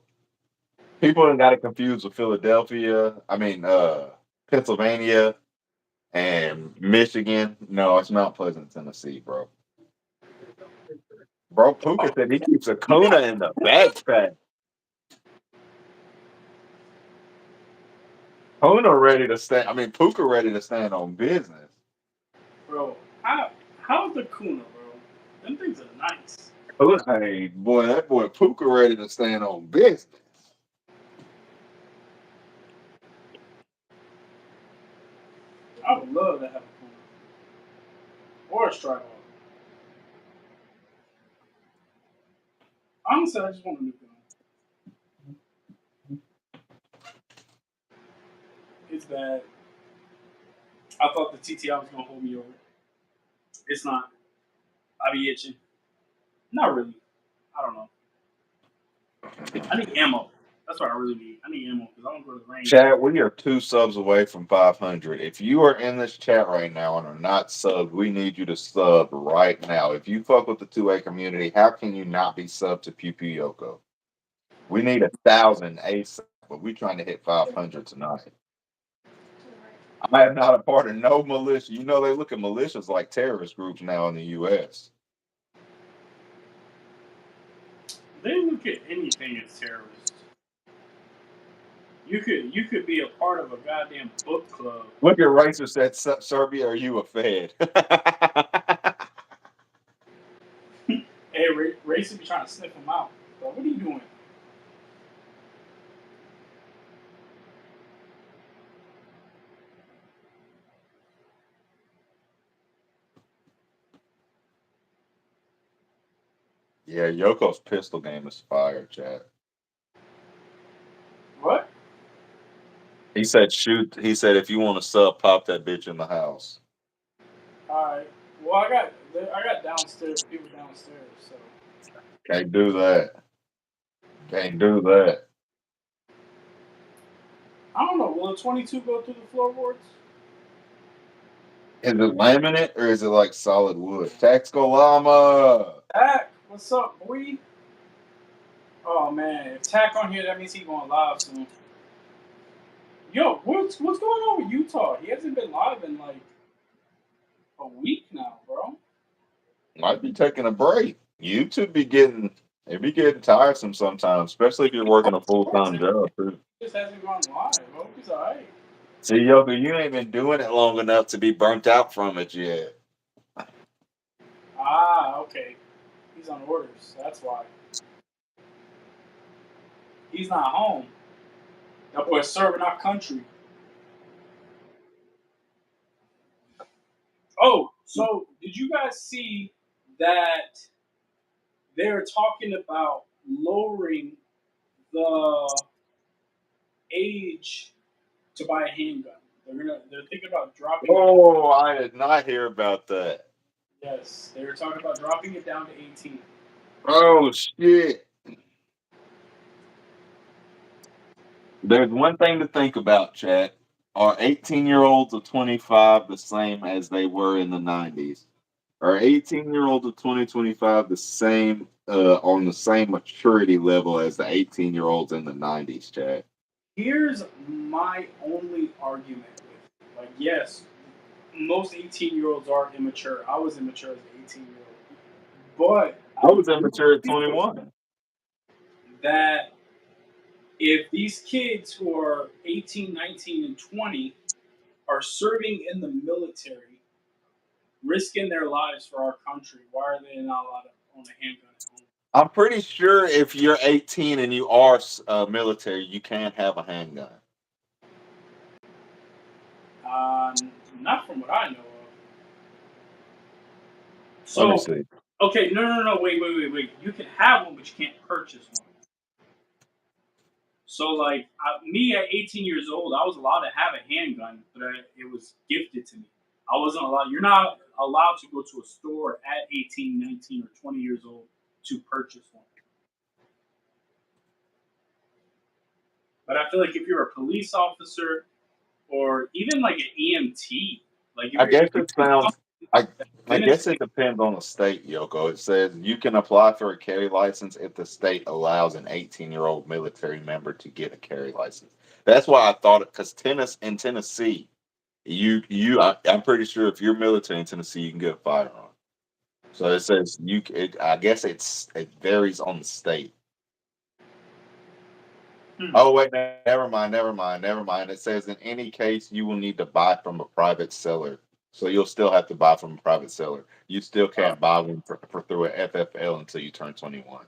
People have got it confused with Philadelphia. I mean, Pennsylvania and Michigan. No, it's Mount Pleasant, Tennessee, bro. Bro, Puka said he keeps a Kuna in the backpack. Kuna ready to stand. I mean, Puka ready to stand on business. Bro, how's the Kuna, bro? Them things are nice. Hey, boy, that boy Puka ready to stand on business. I would love to have a Kuna or a Strike. Honestly, I just want a new gun. It's bad. I thought the TTI was gonna hold me over. It's not. I be itching. Not really. I don't know. I need ammo. That's what I really need. I need ammo because I want to go to the range. Chat, we are 2 subs away from 500. If you are in this chat right now and are not subbed, we need you to sub right now. If you fuck with the 2A community, how can you not be subbed to Pew Pew Yoko? We need 1,000 ASAP, but we trying to hit 500 tonight. I am not a part of no militia. You know they look at militias like terrorist groups now in the U.S. They look at anything as terrorist. You could be a part of a goddamn book club. Look at Racer said, Serbia, are you a Fed? Hey, Race be trying to sniff him out. Bro, what are you doing? Yeah, Yoko's pistol game is fire, chat. What? He said, shoot. He said, if you want to sub, pop that bitch in the house. All right. Well, I got downstairs people downstairs, so Can't do that. Can't do that. I don't know. Will a 22 go through the floorboards? Is it laminate or is it like solid wood? Taxco Llama. Tack, what's up, boy? Oh man, if Tack on here, that means he going live soon. Yo, what's going on with Utah? He hasn't been live in like a week now, bro. Might be taking a break. YouTube be getting it be getting tiresome sometimes, especially if you're working a full time job too. He just hasn't gone live. I hope he's alright. See, Yoko, you ain't been doing it long enough to be burnt out from it yet. Ah, okay. He's on orders. That's why. He's not home. That boy's serving our country. Oh, so did you guys see that they're talking about lowering the age to buy a handgun? They're thinking about dropping it. Oh, I did not hear about that. Yes, they were talking about dropping it down to 18. Oh shit. There's one thing to think about, chat. Are 18-year-olds of 25 the same as they were in the 90s? Are 18-year-olds of 2025 the same on the same maturity level as the 18-year-olds in the 90s, chat? Here's my only argument with it. Like, yes, most 18-year-olds are immature. I was immature as an 18-year-old. But I I was do immature at feel 21. that if these kids who are 18, 19, and 20 are serving in the military, risking their lives for our country, why are they not allowed to own a handgun at home? I'm pretty sure if you're 18 and you are military, you can't have a handgun. Not from what I know of. Let me So, see. okay, no, wait. You can have one, but you can't purchase one. So, like me at 18 years old, I was allowed to have a handgun, but it was gifted to me. I wasn't allowed. You're not allowed to go to a store at 18, 19, or 20 years old to purchase one. But I feel like if you're a police officer or even like an EMT, like I guess if it you're sounds. I that's I been in guess it depends on the state, Yoko. It says you can apply for a carry license if the state allows an 18-year-old military member to get a carry license. That's why I thought it because in Tennessee, I'm pretty sure if you're military in Tennessee, you can get a firearm. So it says I guess it varies on the state. hmm, Oh wait, never mind. It says in any case you will need to buy from a private seller. So you'll still have to buy from a private seller. You still uh, can't buy one for through an FFL until you turn 21.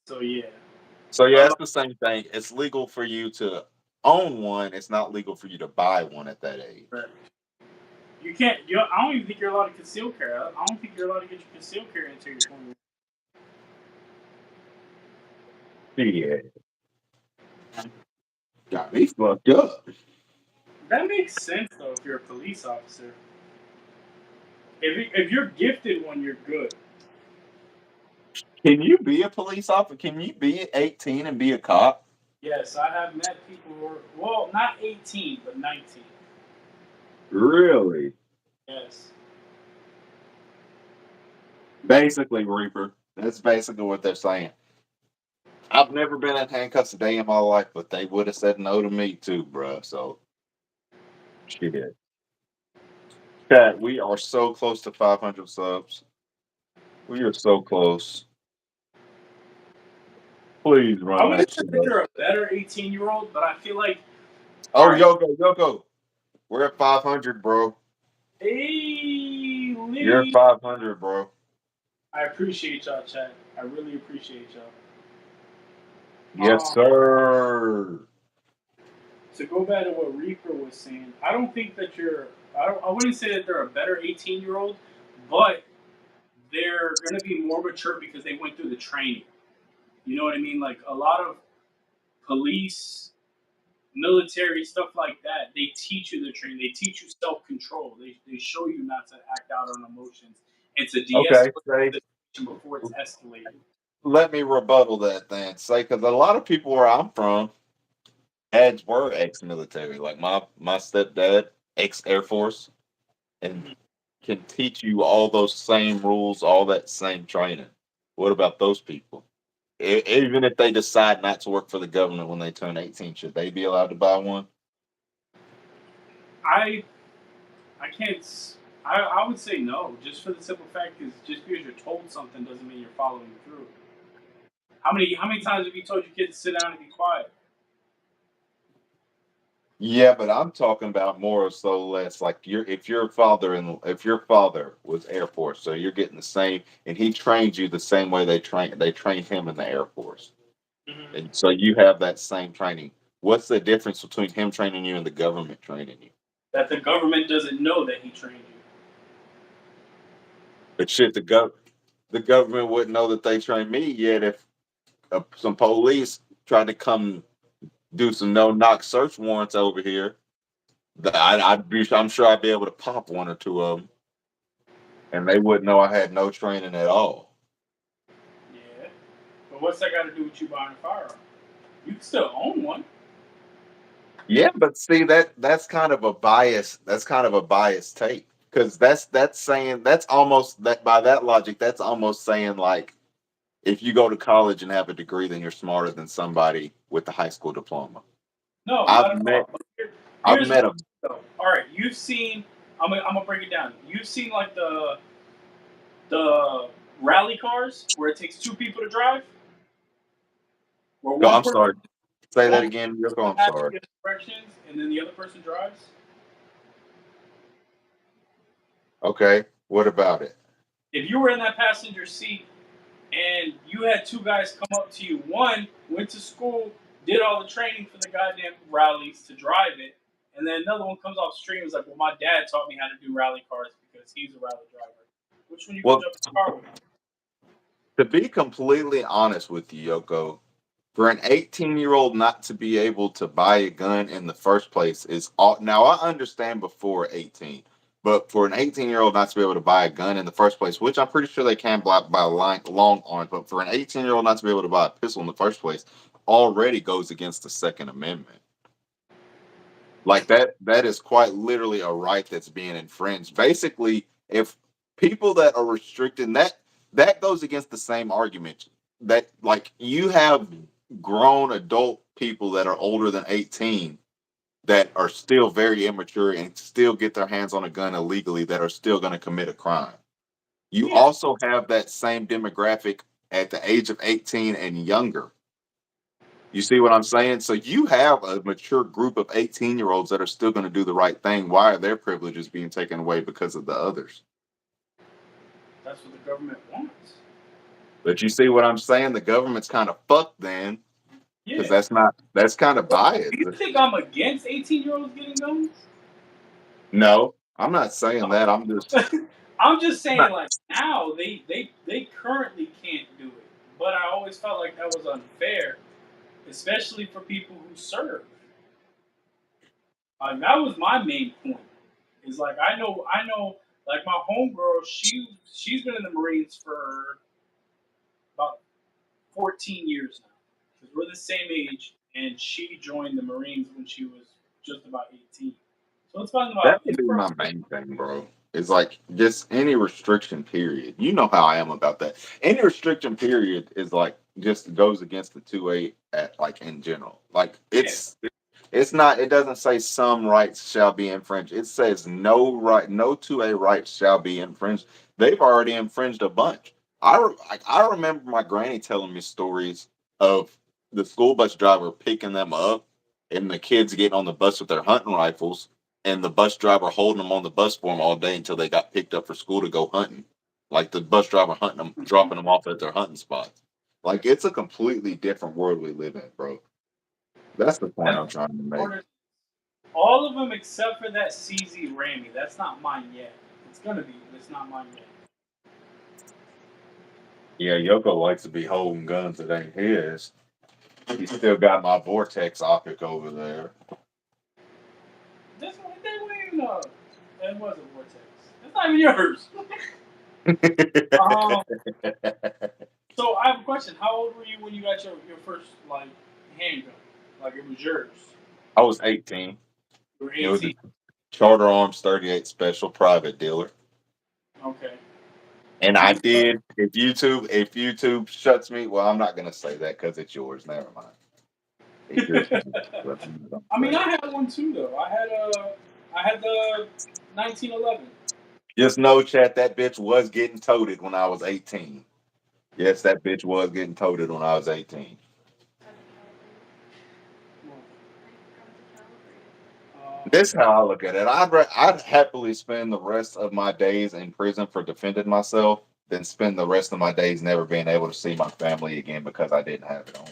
so yeah. So yeah, Uh, it's the same thing. It's legal for you to own one. It's not legal for you to buy one at that age. right. You can't. I don't even think you're allowed to conceal carry. I don't think you're allowed to get your concealed carry until you're 21. Yeah, got me fucked up. That makes sense though if you're a police officer. If you're gifted one, you're good. Can you be a police officer? Can you be 18 and be a cop? Yes, I have met people who are well, not 18 but 19. Really? Yes. Basically, Reaper. That's basically what they're saying. I've never been in handcuffs a day in my life, but they would have said no to me too, bro. So shit. Chat, we are so close to 500 subs. We are so close. Please I run would that have said shit that up. you're a better 18-year-old, but I feel like All Oh, right. Yoko, we're at 500, bro. Hey, You're at Lee. 500, bro. I appreciate y'all, chat. I really appreciate Yes, y'all. sir. To go back to what Reaper was saying, I don't think that you're. I wouldn't say that they're a better 18-year-old, but they're going to be more mature because they went through the training. You know what I mean? Like a lot of police, military stuff like that, they teach you the training. They teach you self control. They show you not to act out on emotions and to de Okay, escalate say, the situation before it's escalated. let me rebuttal that then. Say, because a lot of people where I'm from, dads were ex-military. Like my stepdad, ex-Air Force, and Mhm. can teach you all those same rules, all that same training. What about those people? Even if they decide not to work for the government when they turn 18, should they be allowed to buy one? I I can't. I would say no, just for the simple fact is just because you're told something doesn't mean you're following through. How many times have you told your kids to sit down and be quiet? Yeah, but I'm talking about more so less like if your father and if your father was Air Force, so you're getting the same, and he trained you the same way they trained him in the Air Force, Hmm. and so you have that same training. What's the difference between him training you and the government training you? That the government doesn't know that he trained you. But shit, the government wouldn't know that they trained me yet if some police tried to come do some no knock search warrants over here. I'm sure I'd be able to pop one or two of them, and they wouldn't know I had no training at all. Yeah, but what's that got to do with you buying a firearm? You can still own one. Yeah, but see that's kind of a bias. That's kind of a biased take because that's saying that's almost that by that logic. That's almost saying like if you go to college and have a degree, then you're smarter than somebody with a high school diploma. No, I've not at met all. But I've here's my met a though. All right, you've seen. I'm gonna break it down. You've seen like the rally cars where it takes two people to drive, where I'm sorry. Say that one again, Yoko. person I'm has to sorry. give directions and then the other person drives. Okay, what about it? If you were in that passenger seat and you had two guys come up to you, one went to school, did all the training for the goddamn rallies to drive it, and then another one comes off stream and is like, "Well, my dad taught me how to do rally cars because he's a rally driver." Which one you gonna Well, jump in the car with? to be completely honest with you, Yoko, for an 18-year-old not to be able to buy a gun in the first place is all. Now I understand before 18, but for an 18-year-old not to be able to buy a gun in the first place, which I'm pretty sure they can buy long arms, but for an 18-year-old not to be able to buy a pistol in the first place already goes against the Second Amendment. Like that is quite literally a right that's being infringed. Basically, if people that are restricting that goes against the same argument that like you have grown adult people that are older than 18 that are still very immature and still get their hands on a gun illegally that are still going to commit a crime. You Yeah, also have that same demographic at the age of 18 and younger. You see what I'm saying? So you have a mature group of 18-year-olds that are still going to do the right thing. Why are their privileges being taken away because of the others? that's what the government wants. But you see what I'm saying? The government's kind of fucked then because Yeah. that's kind of Well, biased. do you think I'm against 18-year-olds getting guns? No, I'm not saying that. I'm just I'm saying, not. like now they currently can't do it, but I always felt like that was unfair, especially for people who serve. That was my main point. Is like I know like my homegirl, she's been in the Marines for about 14 years now because we're the same age, and she joined the Marines when she was just about 18. So That would it's be my roughly main thing, bro. It's like just any restriction period. You know how I am about that. Any restriction period is like just goes against the 2A at like in general. Like yeah. it's not it doesn't say some rights shall be infringed. It says no 2A rights shall be infringed. They've already infringed a bunch. I remember my granny telling me stories of the school bus driver picking them up and the kids getting on the bus with their hunting rifles, and the bus driver holding them on the bus for them all day until they got picked up for school to go hunting. Like the bus driver hunting them, dropping them off at their hunting spots. Like it's a completely different world we live in, bro. That's the point That's I'm trying to make. ordered all of them except for that CZ Rammy. That's not mine yet. It's gonna be, but it's not mine yet. Yeah, Yoko likes to be holding guns that ain't his. He still got my Vortex Optic over there. This one, that wasn't even that was a vortex. That's not even yours. Um, so I have a question. How old were you when you got your first like handgun? Like it was yours. I was 18. You were It was 18. a Charter Arms 38 Special private dealer. Okay. And I I mean, did. If YouTube shuts me, well, I'm not gonna say that because it's yours. Never mind. It's yours. But I'm not gonna I say mean, it. I had one too though. I had the 1911. Just know, chat, that bitch was getting toted when I was 18. Yes, that bitch was getting toted when I was 18. This is how I look at it. I'd happily spend the rest of my days in prison for defending myself than spend the rest of my days never being able to see my family again because I didn't have it on me.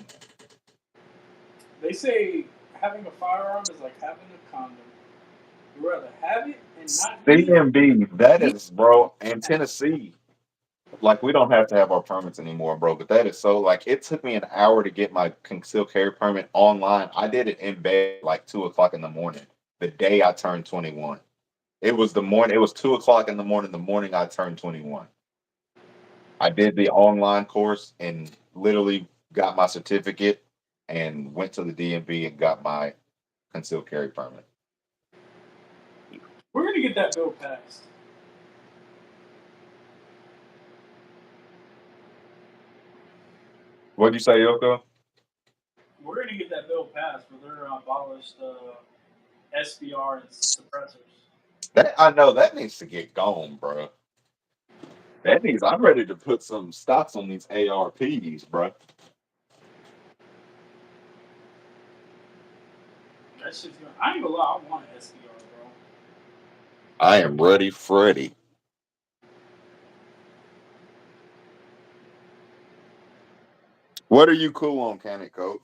They say having a firearm is like having a condom. You rather have it and not use CMB, that it. is, bro, in Tennessee. Like we don't have to have our permits anymore, bro. But that is so like it took me an hour to get my concealed carry permit online. I did it in bed like 2 o'clock in the morning, the day I turned 21. It was the morning. It was 2 o'clock in the morning. The morning I turned 21. I did the online course and literally got my certificate and went to the DMV and got my concealed carry permit. We're gonna get that bill passed. What'd you say, Yoko? We're gonna get that bill passed where they're abolished SBR and suppressors. That I know that needs to get gone, bro. That means I'm ready to put some stocks on these ARPs, bro. That shit's gonna. I ain't gonna lie. I want an SBR, bro. I am ready, Freddy. What are you cool on, can it, Coach?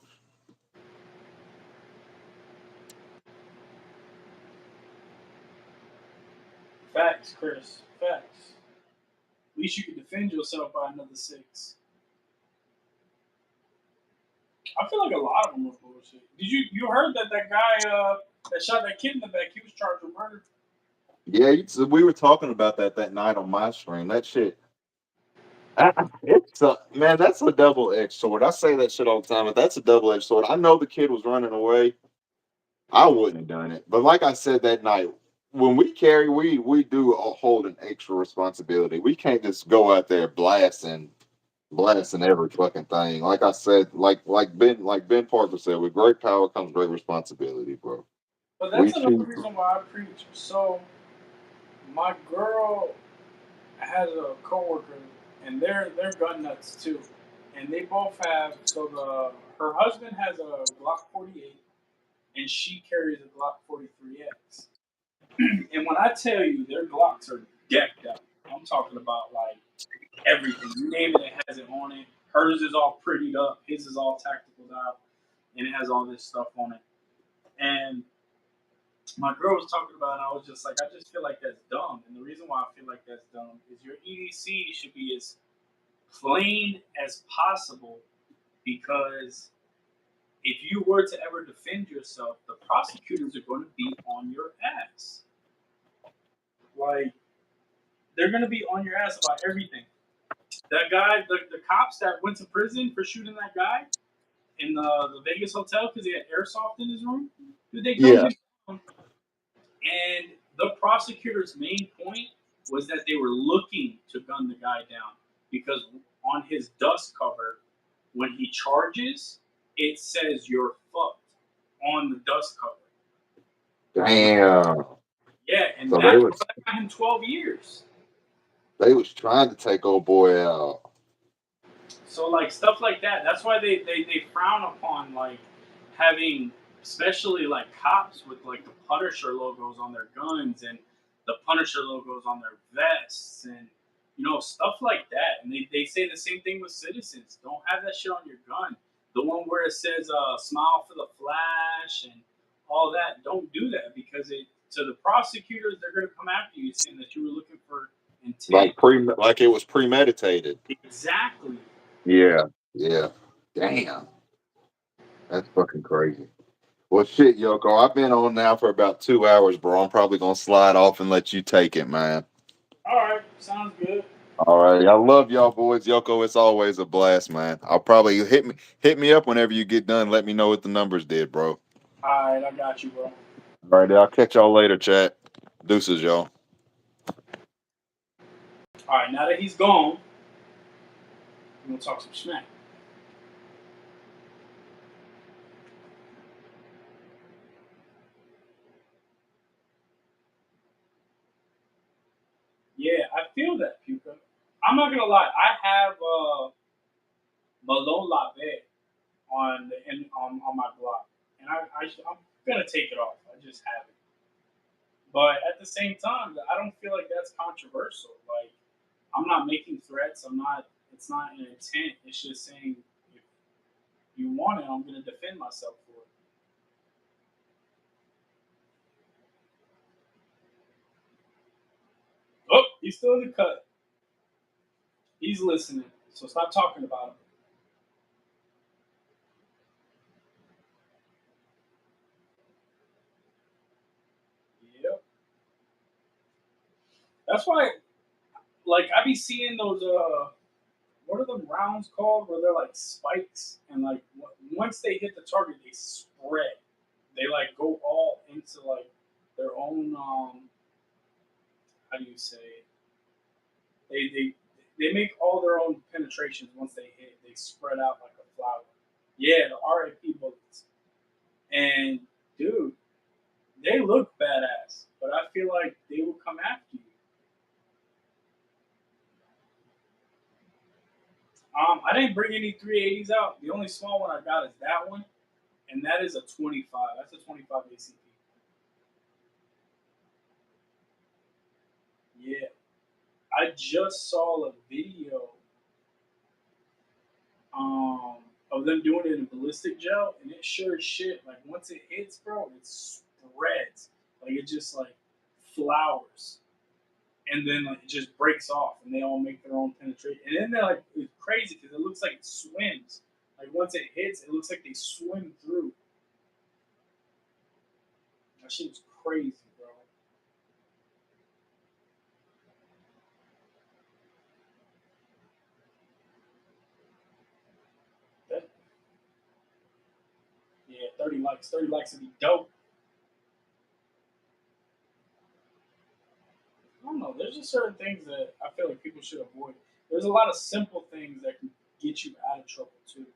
Facts, Chris. Facts. At least you can defend yourself by another six. I feel like a lot of them was bullshit. Did you heard that that guy that shot that kid in the back? He was charged with murder. Yeah, we were talking about that night on my stream. That shit, it's a, man, that's a double edged sword. I say that shit all the time, but that's a double edged sword. I know the kid was running away. I wouldn't have done it, but like I said that night, when we carry, we do hold an extra responsibility. We can't just go out there blasting every fucking thing. Like I said, like Ben Parker said, with great power comes great responsibility, bro. But We that's another choose. reason why I preach. So my girl has a coworker, and they're gun nuts too, and they both have. So the her husband has a Glock 48, and she carries a Glock 43X. And when I tell you their Glocks are decked out, I'm talking about like everything. You name it, it has it on it. Hers is all prettied up. His is all tactical out, and it has all this stuff on it. And my girl was talking about it, and I was just like, I just feel like that's dumb. And the reason why I feel like that's dumb is your EDC should be as plain as possible because if you were to ever defend yourself, the prosecutors are going to be on your ass. Like, they're going to be on your ass about everything. That guy, the cops that went to prison for shooting that guy in the Vegas hotel because he had airsoft in his room, dude, they gunned Yeah, him down. And the prosecutor's main point was that they were looking to gun the guy down because on his dust cover, when he charges, it says you're fucked on the dust cover. damn. Yeah, and So that got him 12 years. they was trying to take old boy out. So like stuff like that. That's why they frown upon like having especially like cops with like the Punisher logos on their guns and the Punisher logos on their vests and stuff like that. And they say the same thing with citizens. Don't have that shit on your gun. The one where it says "Smile for the Flash" and all that. Don't do that because it to the prosecutors they're going to come after you saying that you were looking for intent. Like it was premeditated. Exactly. Yeah, yeah. Damn, that's fucking crazy. Well, shit, Yoko, I've been on now for about 2 hours, bro. I'm probably gonna slide off and let you take it, man. All right, sounds good. All right, I love y'all, boys. Yoko, it's always a blast, man. I'll probably hit me up whenever you get done. Let me know what the numbers did, bro. All right, I got you, bro. All right, I'll catch y'all later, chat. Deuces, y'all. All right, now that he's gone, we're gonna talk some smack. Yeah, I feel that, Puka. I'm not gonna lie. I have Malone Labe on my block, and I'm gonna take it off. I just have it, but at the same time, I don't feel like that's controversial. Like I'm not making threats. I'm not. It's not an intent. It's just saying if you want it, I'm gonna defend myself for it. Oh, he's still in the cut. He's listening, so stop talking about him. Yep. That's why, like, I be seeing those what are them rounds called where they're like spikes and like once they hit the target they spread. They like go all into like their own how do you say it? They make all their own penetrations once they hit. They spread out like a flower. Yeah, the RAP bullets. And dude, they look badass, but I feel like they will come after you. I didn't bring any 380s out. The only small one I got is that one, and that is a 25. That's a 25 ACP. Yeah, I just saw a video um, of them doing it in ballistic gel, and it sure as shit. Like once it hits, bro, it spreads. Like it just like flowers, and then like it just breaks off, and they all make their own penetration. And then they're like it's crazy because it looks like it swims. Like once it hits, it looks like they swim through. That shit's crazy, bro. That, yeah, 30 likes. 30 likes would be dope. I don't know. There's just certain things that I feel like people should avoid. There's a lot of simple things that can get you out of trouble too.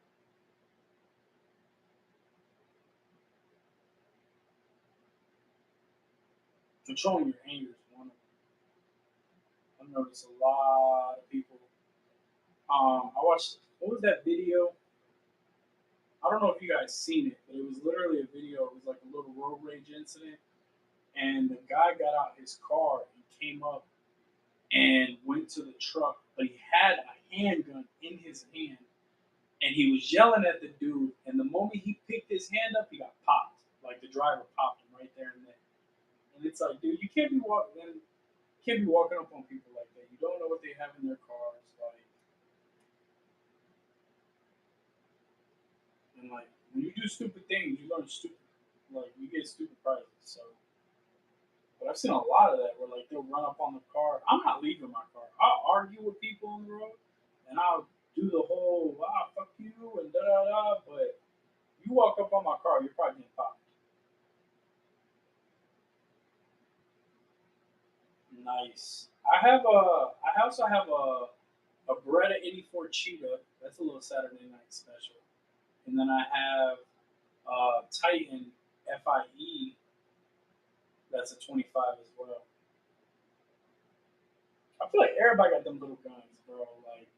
Controlling your anger is one of them. I've noticed a lot of people. I watched what was that video? I don't know if you guys seen it, but it was literally a video. It was like a little road rage incident, and the guy got out his car and came up and went to the truck, but he had a handgun in his hand, and he was yelling at the dude. And the moment he picked his hand up, he got popped. Like the driver popped him right there and then. And it's like, dude, you can't be walking up on people like that. You don't know what they have in their cars, like, and like when you do stupid things, you learn stupid, like you get stupid prizes. So, but I've seen a lot of that where like they'll run up on the car. I'm not leaving my car. I'll argue with people on the road, and I'll do the whole fuck you and da da da. But you walk up on my car, you're probably getting popped. Nice. I also have a Beretta 84 Cheetah. That's a little Saturday night special. And then I have Titan FIE. That's a 25 as well. I feel like everybody got them little guns, bro. Like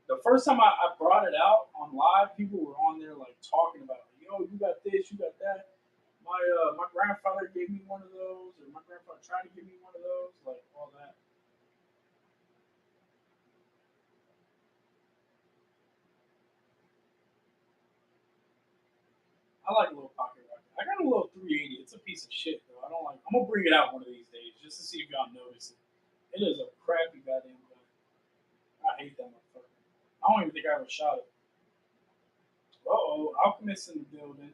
the first time I brought it out on live, people were on there like talking about, it. yo, you got this, you got that. My grandfather gave me one of those, or my grandfather tried to give me one of those, like all that. I like a little pocket rocket. I got a little 380. It's a piece of shit though. I don't like. I'm gonna bring it out one of these days just to see if y'all notice it. It is a crappy goddamn gun. I hate that motherfucker. I don't even think I ever shot it. Uh oh, Alchemist in the building.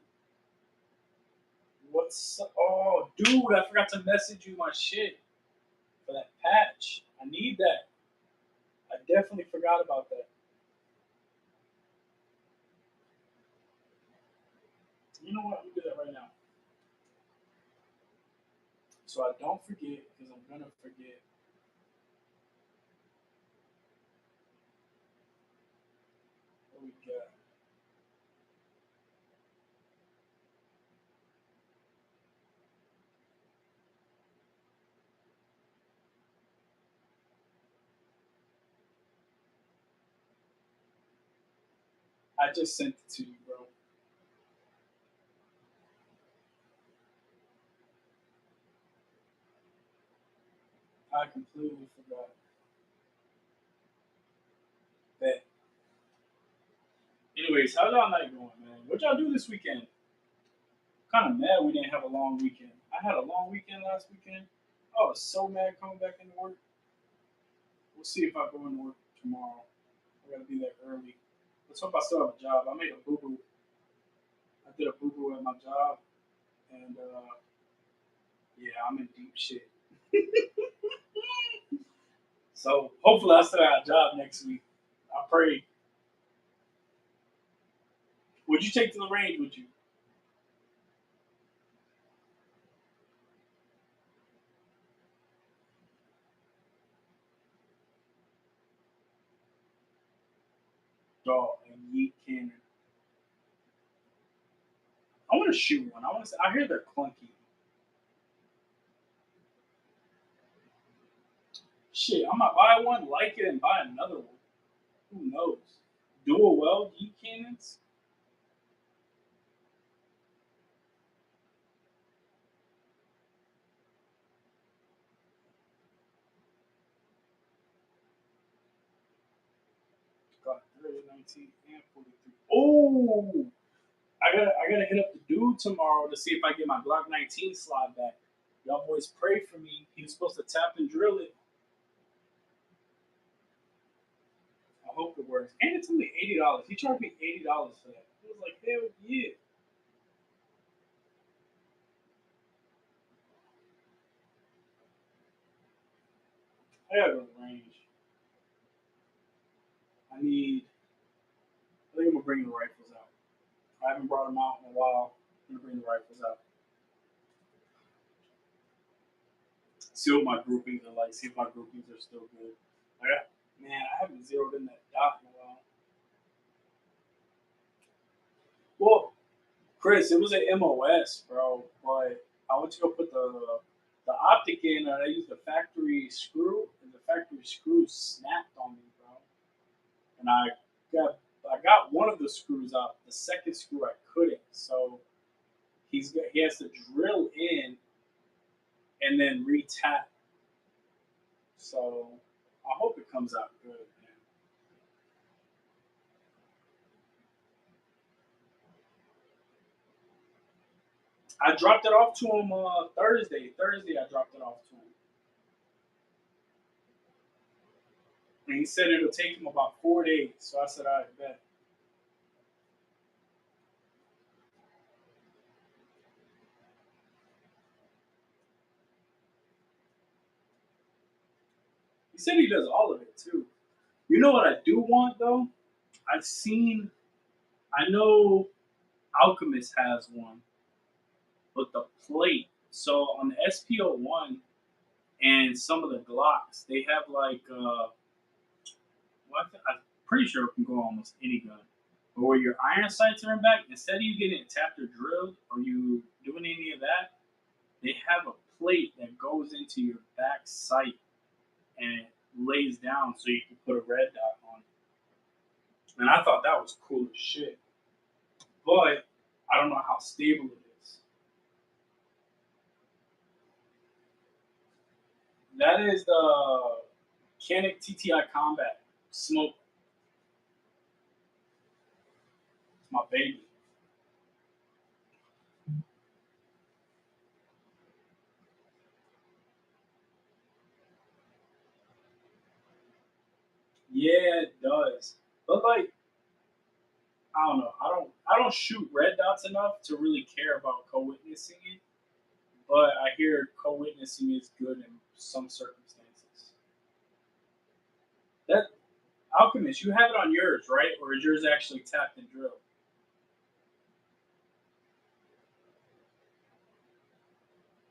What's up? Oh, dude, I forgot to message you my shit for that patch. I need that. I definitely forgot about that. You know what? Let me do that right now. So I don't forget, because I'm gonna forget. What we got? I just sent it to you, bro. I completely forgot that. Anyways, how's y'all night going, man? What y'all do this weekend? Kind of mad we didn't have a long weekend. I had a long weekend last weekend. I was so mad coming back into work. We'll see if I go into work tomorrow. I gotta be there early. Let's hope I still have a job. I made a boo boo. I did a boo boo at my job, and yeah, I'm in deep shit. So hopefully I still have a job next week. I pray. Would you take to the range with you? Dog and yeet cannon. I want to shoot one. I want to. I hear they're clunky. Shit, I might buy one, like it, and buy another one. Who knows? Dual weld yeet cannons. Got 30, 19, and 43. Oh, I gotta hit up the dude tomorrow to see if I get my Glock 19 slide back. Y'all boys pray for me. He was supposed to tap and drill it. I hope it works. And it's only $80. He charged me $80 for that. I was like, hell yeah. I gotta go to the range. I need. I think I'm gonna bring the rifles out. I haven't brought them out in a while. I'm gonna bring the rifles out. See what my groupings are like. See if my groupings are still good. I got, man, I haven't zeroed in that dot in a while. Well, Chris, it was an MOS, bro, but I went to go put the optic in, and I used the factory screw, and the factory screw snapped on me, bro. And got I got one of the screws out. The second screw I couldn't, so he has to drill in and then retap. So I hope it comes out good, man. I dropped it off to him Thursday. Thursday I dropped it off to him, and he said it'll take him about 4 days. So I said, I bet. He said he does all of it too. You know what I do want though? I've seen. I know Alchemist has one, but the plate. So on the SPO1 and some of the Glocks, they have like. Well, I'm pretty sure it can go almost any gun. But where your iron sights are in back, instead of you getting it tapped or drilled or you doing any of that, they have a plate that goes into your back sight and it lays down so you can put a red dot on it. And I thought that was cool as shit. But I don't know how stable it is. That is the Canik TTI Combat Smoke. It's my baby. Yeah, it does. But like, I don't know. I don't shoot red dots enough to really care about co-witnessing it. But I hear co-witnessing is good in some circumstances. That Alchemist, you have it on yours, right? Or is yours actually tapped and drilled?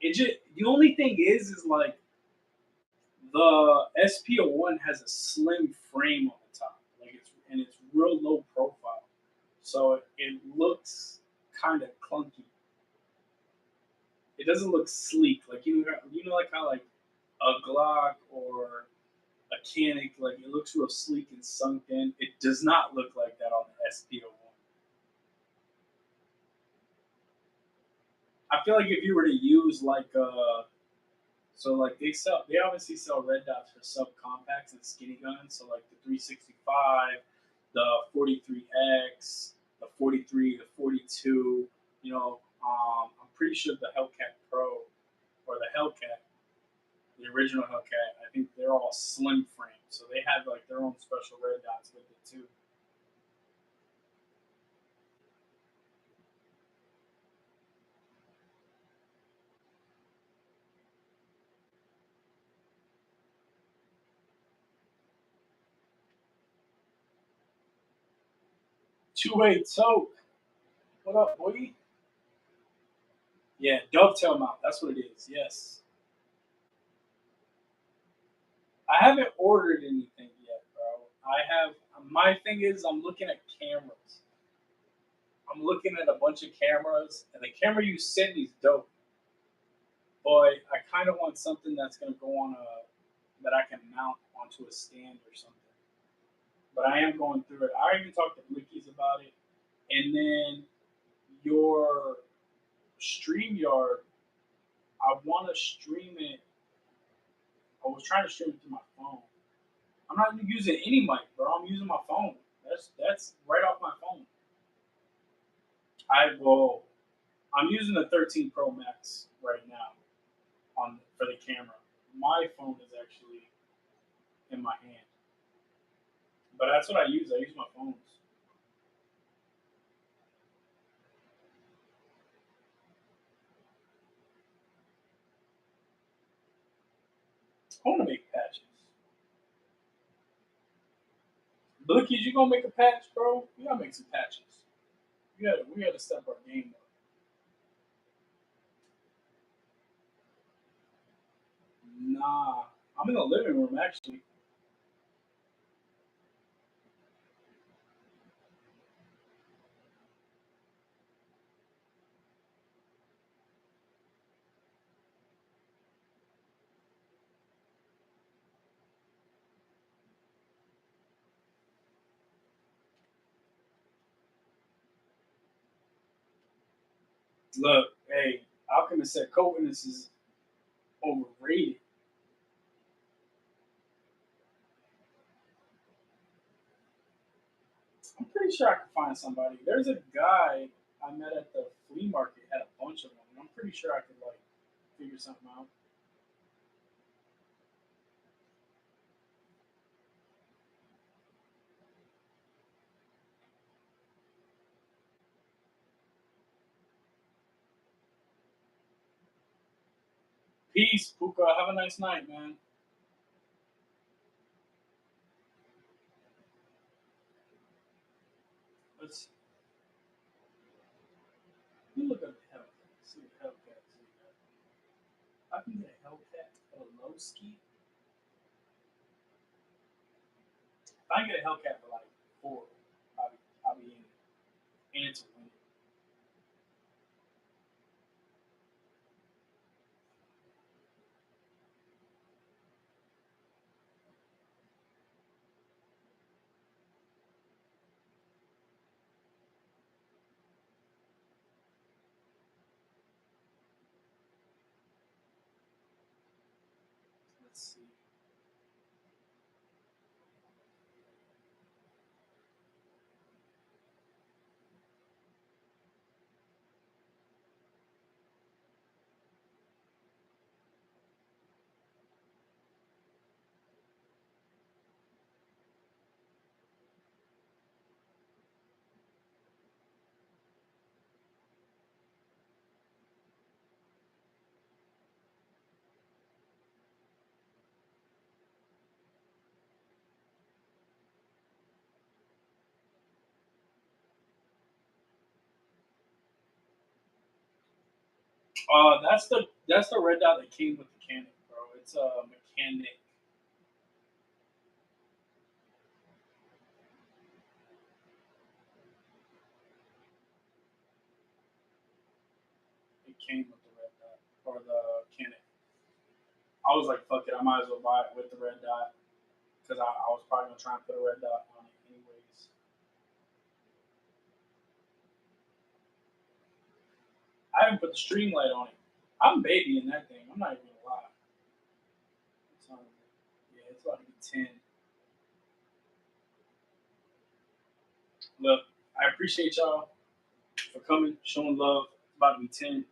It just the only thing is like the SP01 has a slim frame on the top, like it's real low profile, so it looks kind of clunky. It doesn't look sleek, like like how like a Glock or a Canik, like it looks real sleek and sunk in. It does not look like that on the SP01. I feel like if you were to use like so like they obviously sell red dots for subcompacts and skinny guns. So like the 365, the 43X, the 43, the 42. I'm pretty sure the Hellcat Pro or the Hellcat, the original Hellcat, I think they're all slim frame. So they have like their own special red dots with it too. Two-way toke. What up, boy? Yeah, dovetail mount. That's what it is. Yes. I haven't ordered anything yet, bro. I have my thing is I'm looking at cameras. I'm looking at a bunch of cameras, and the camera you sent me is dope. But I kind of want something that's gonna go on a that I can mount onto a stand or something. But I am going through it. I even talked to Blickies about it, and then your StreamYard. I want to stream it. I was trying to stream it to my phone. I'm not using any mic, bro. I'm using my phone. That's right off my phone. I will. I'm using the 13 Pro Max right now on for the camera. My phone is actually in my hand, but that's what I use. I use my phones. I want to make patches. Blickies, you gonna make a patch, bro? We gotta make some patches. We gotta step our game up. Nah, I'm in the living room actually. Look, hey, Alchemist said co-witness is overrated. I'm pretty sure I could find somebody. There's a guy I met at the flea market had a bunch of them, and I'm pretty sure I could like figure something out. Peace, Puka. Have a nice night, man. Let's let me look up the Hellcat. See what Hellcat is. I can get a Hellcat at a low ski. If I can get a Hellcat for like four, I'll be in it. And it's a win. That's the red dot that came with the mechanic, bro. It's a mechanic. It came with the red dot or the mechanic. I was like, fuck it, I might as well buy it with the red dot because I was probably gonna try and put a red dot on it anyways. I haven't put the string light on it. I'm babying that thing. I'm not even gonna lie. Yeah, it's about to be 10. Look, I appreciate y'all for coming, showing love. It's about to be 10.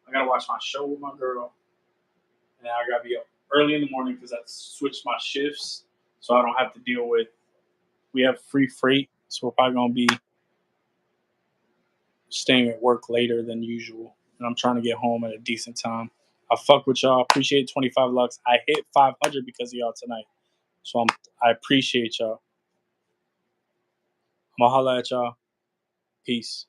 I gotta watch my show with my girl, and I gotta be up early in the morning because I switched my shifts, so I don't have to deal with. We have free freight, so we're probably gonna be staying at work later than usual, and I'm trying to get home at a decent time. I fuck with y'all. Appreciate 25 lux. I hit 500 because of y'all tonight, so I appreciate y'all. I'm gonna holla at y'all. Peace.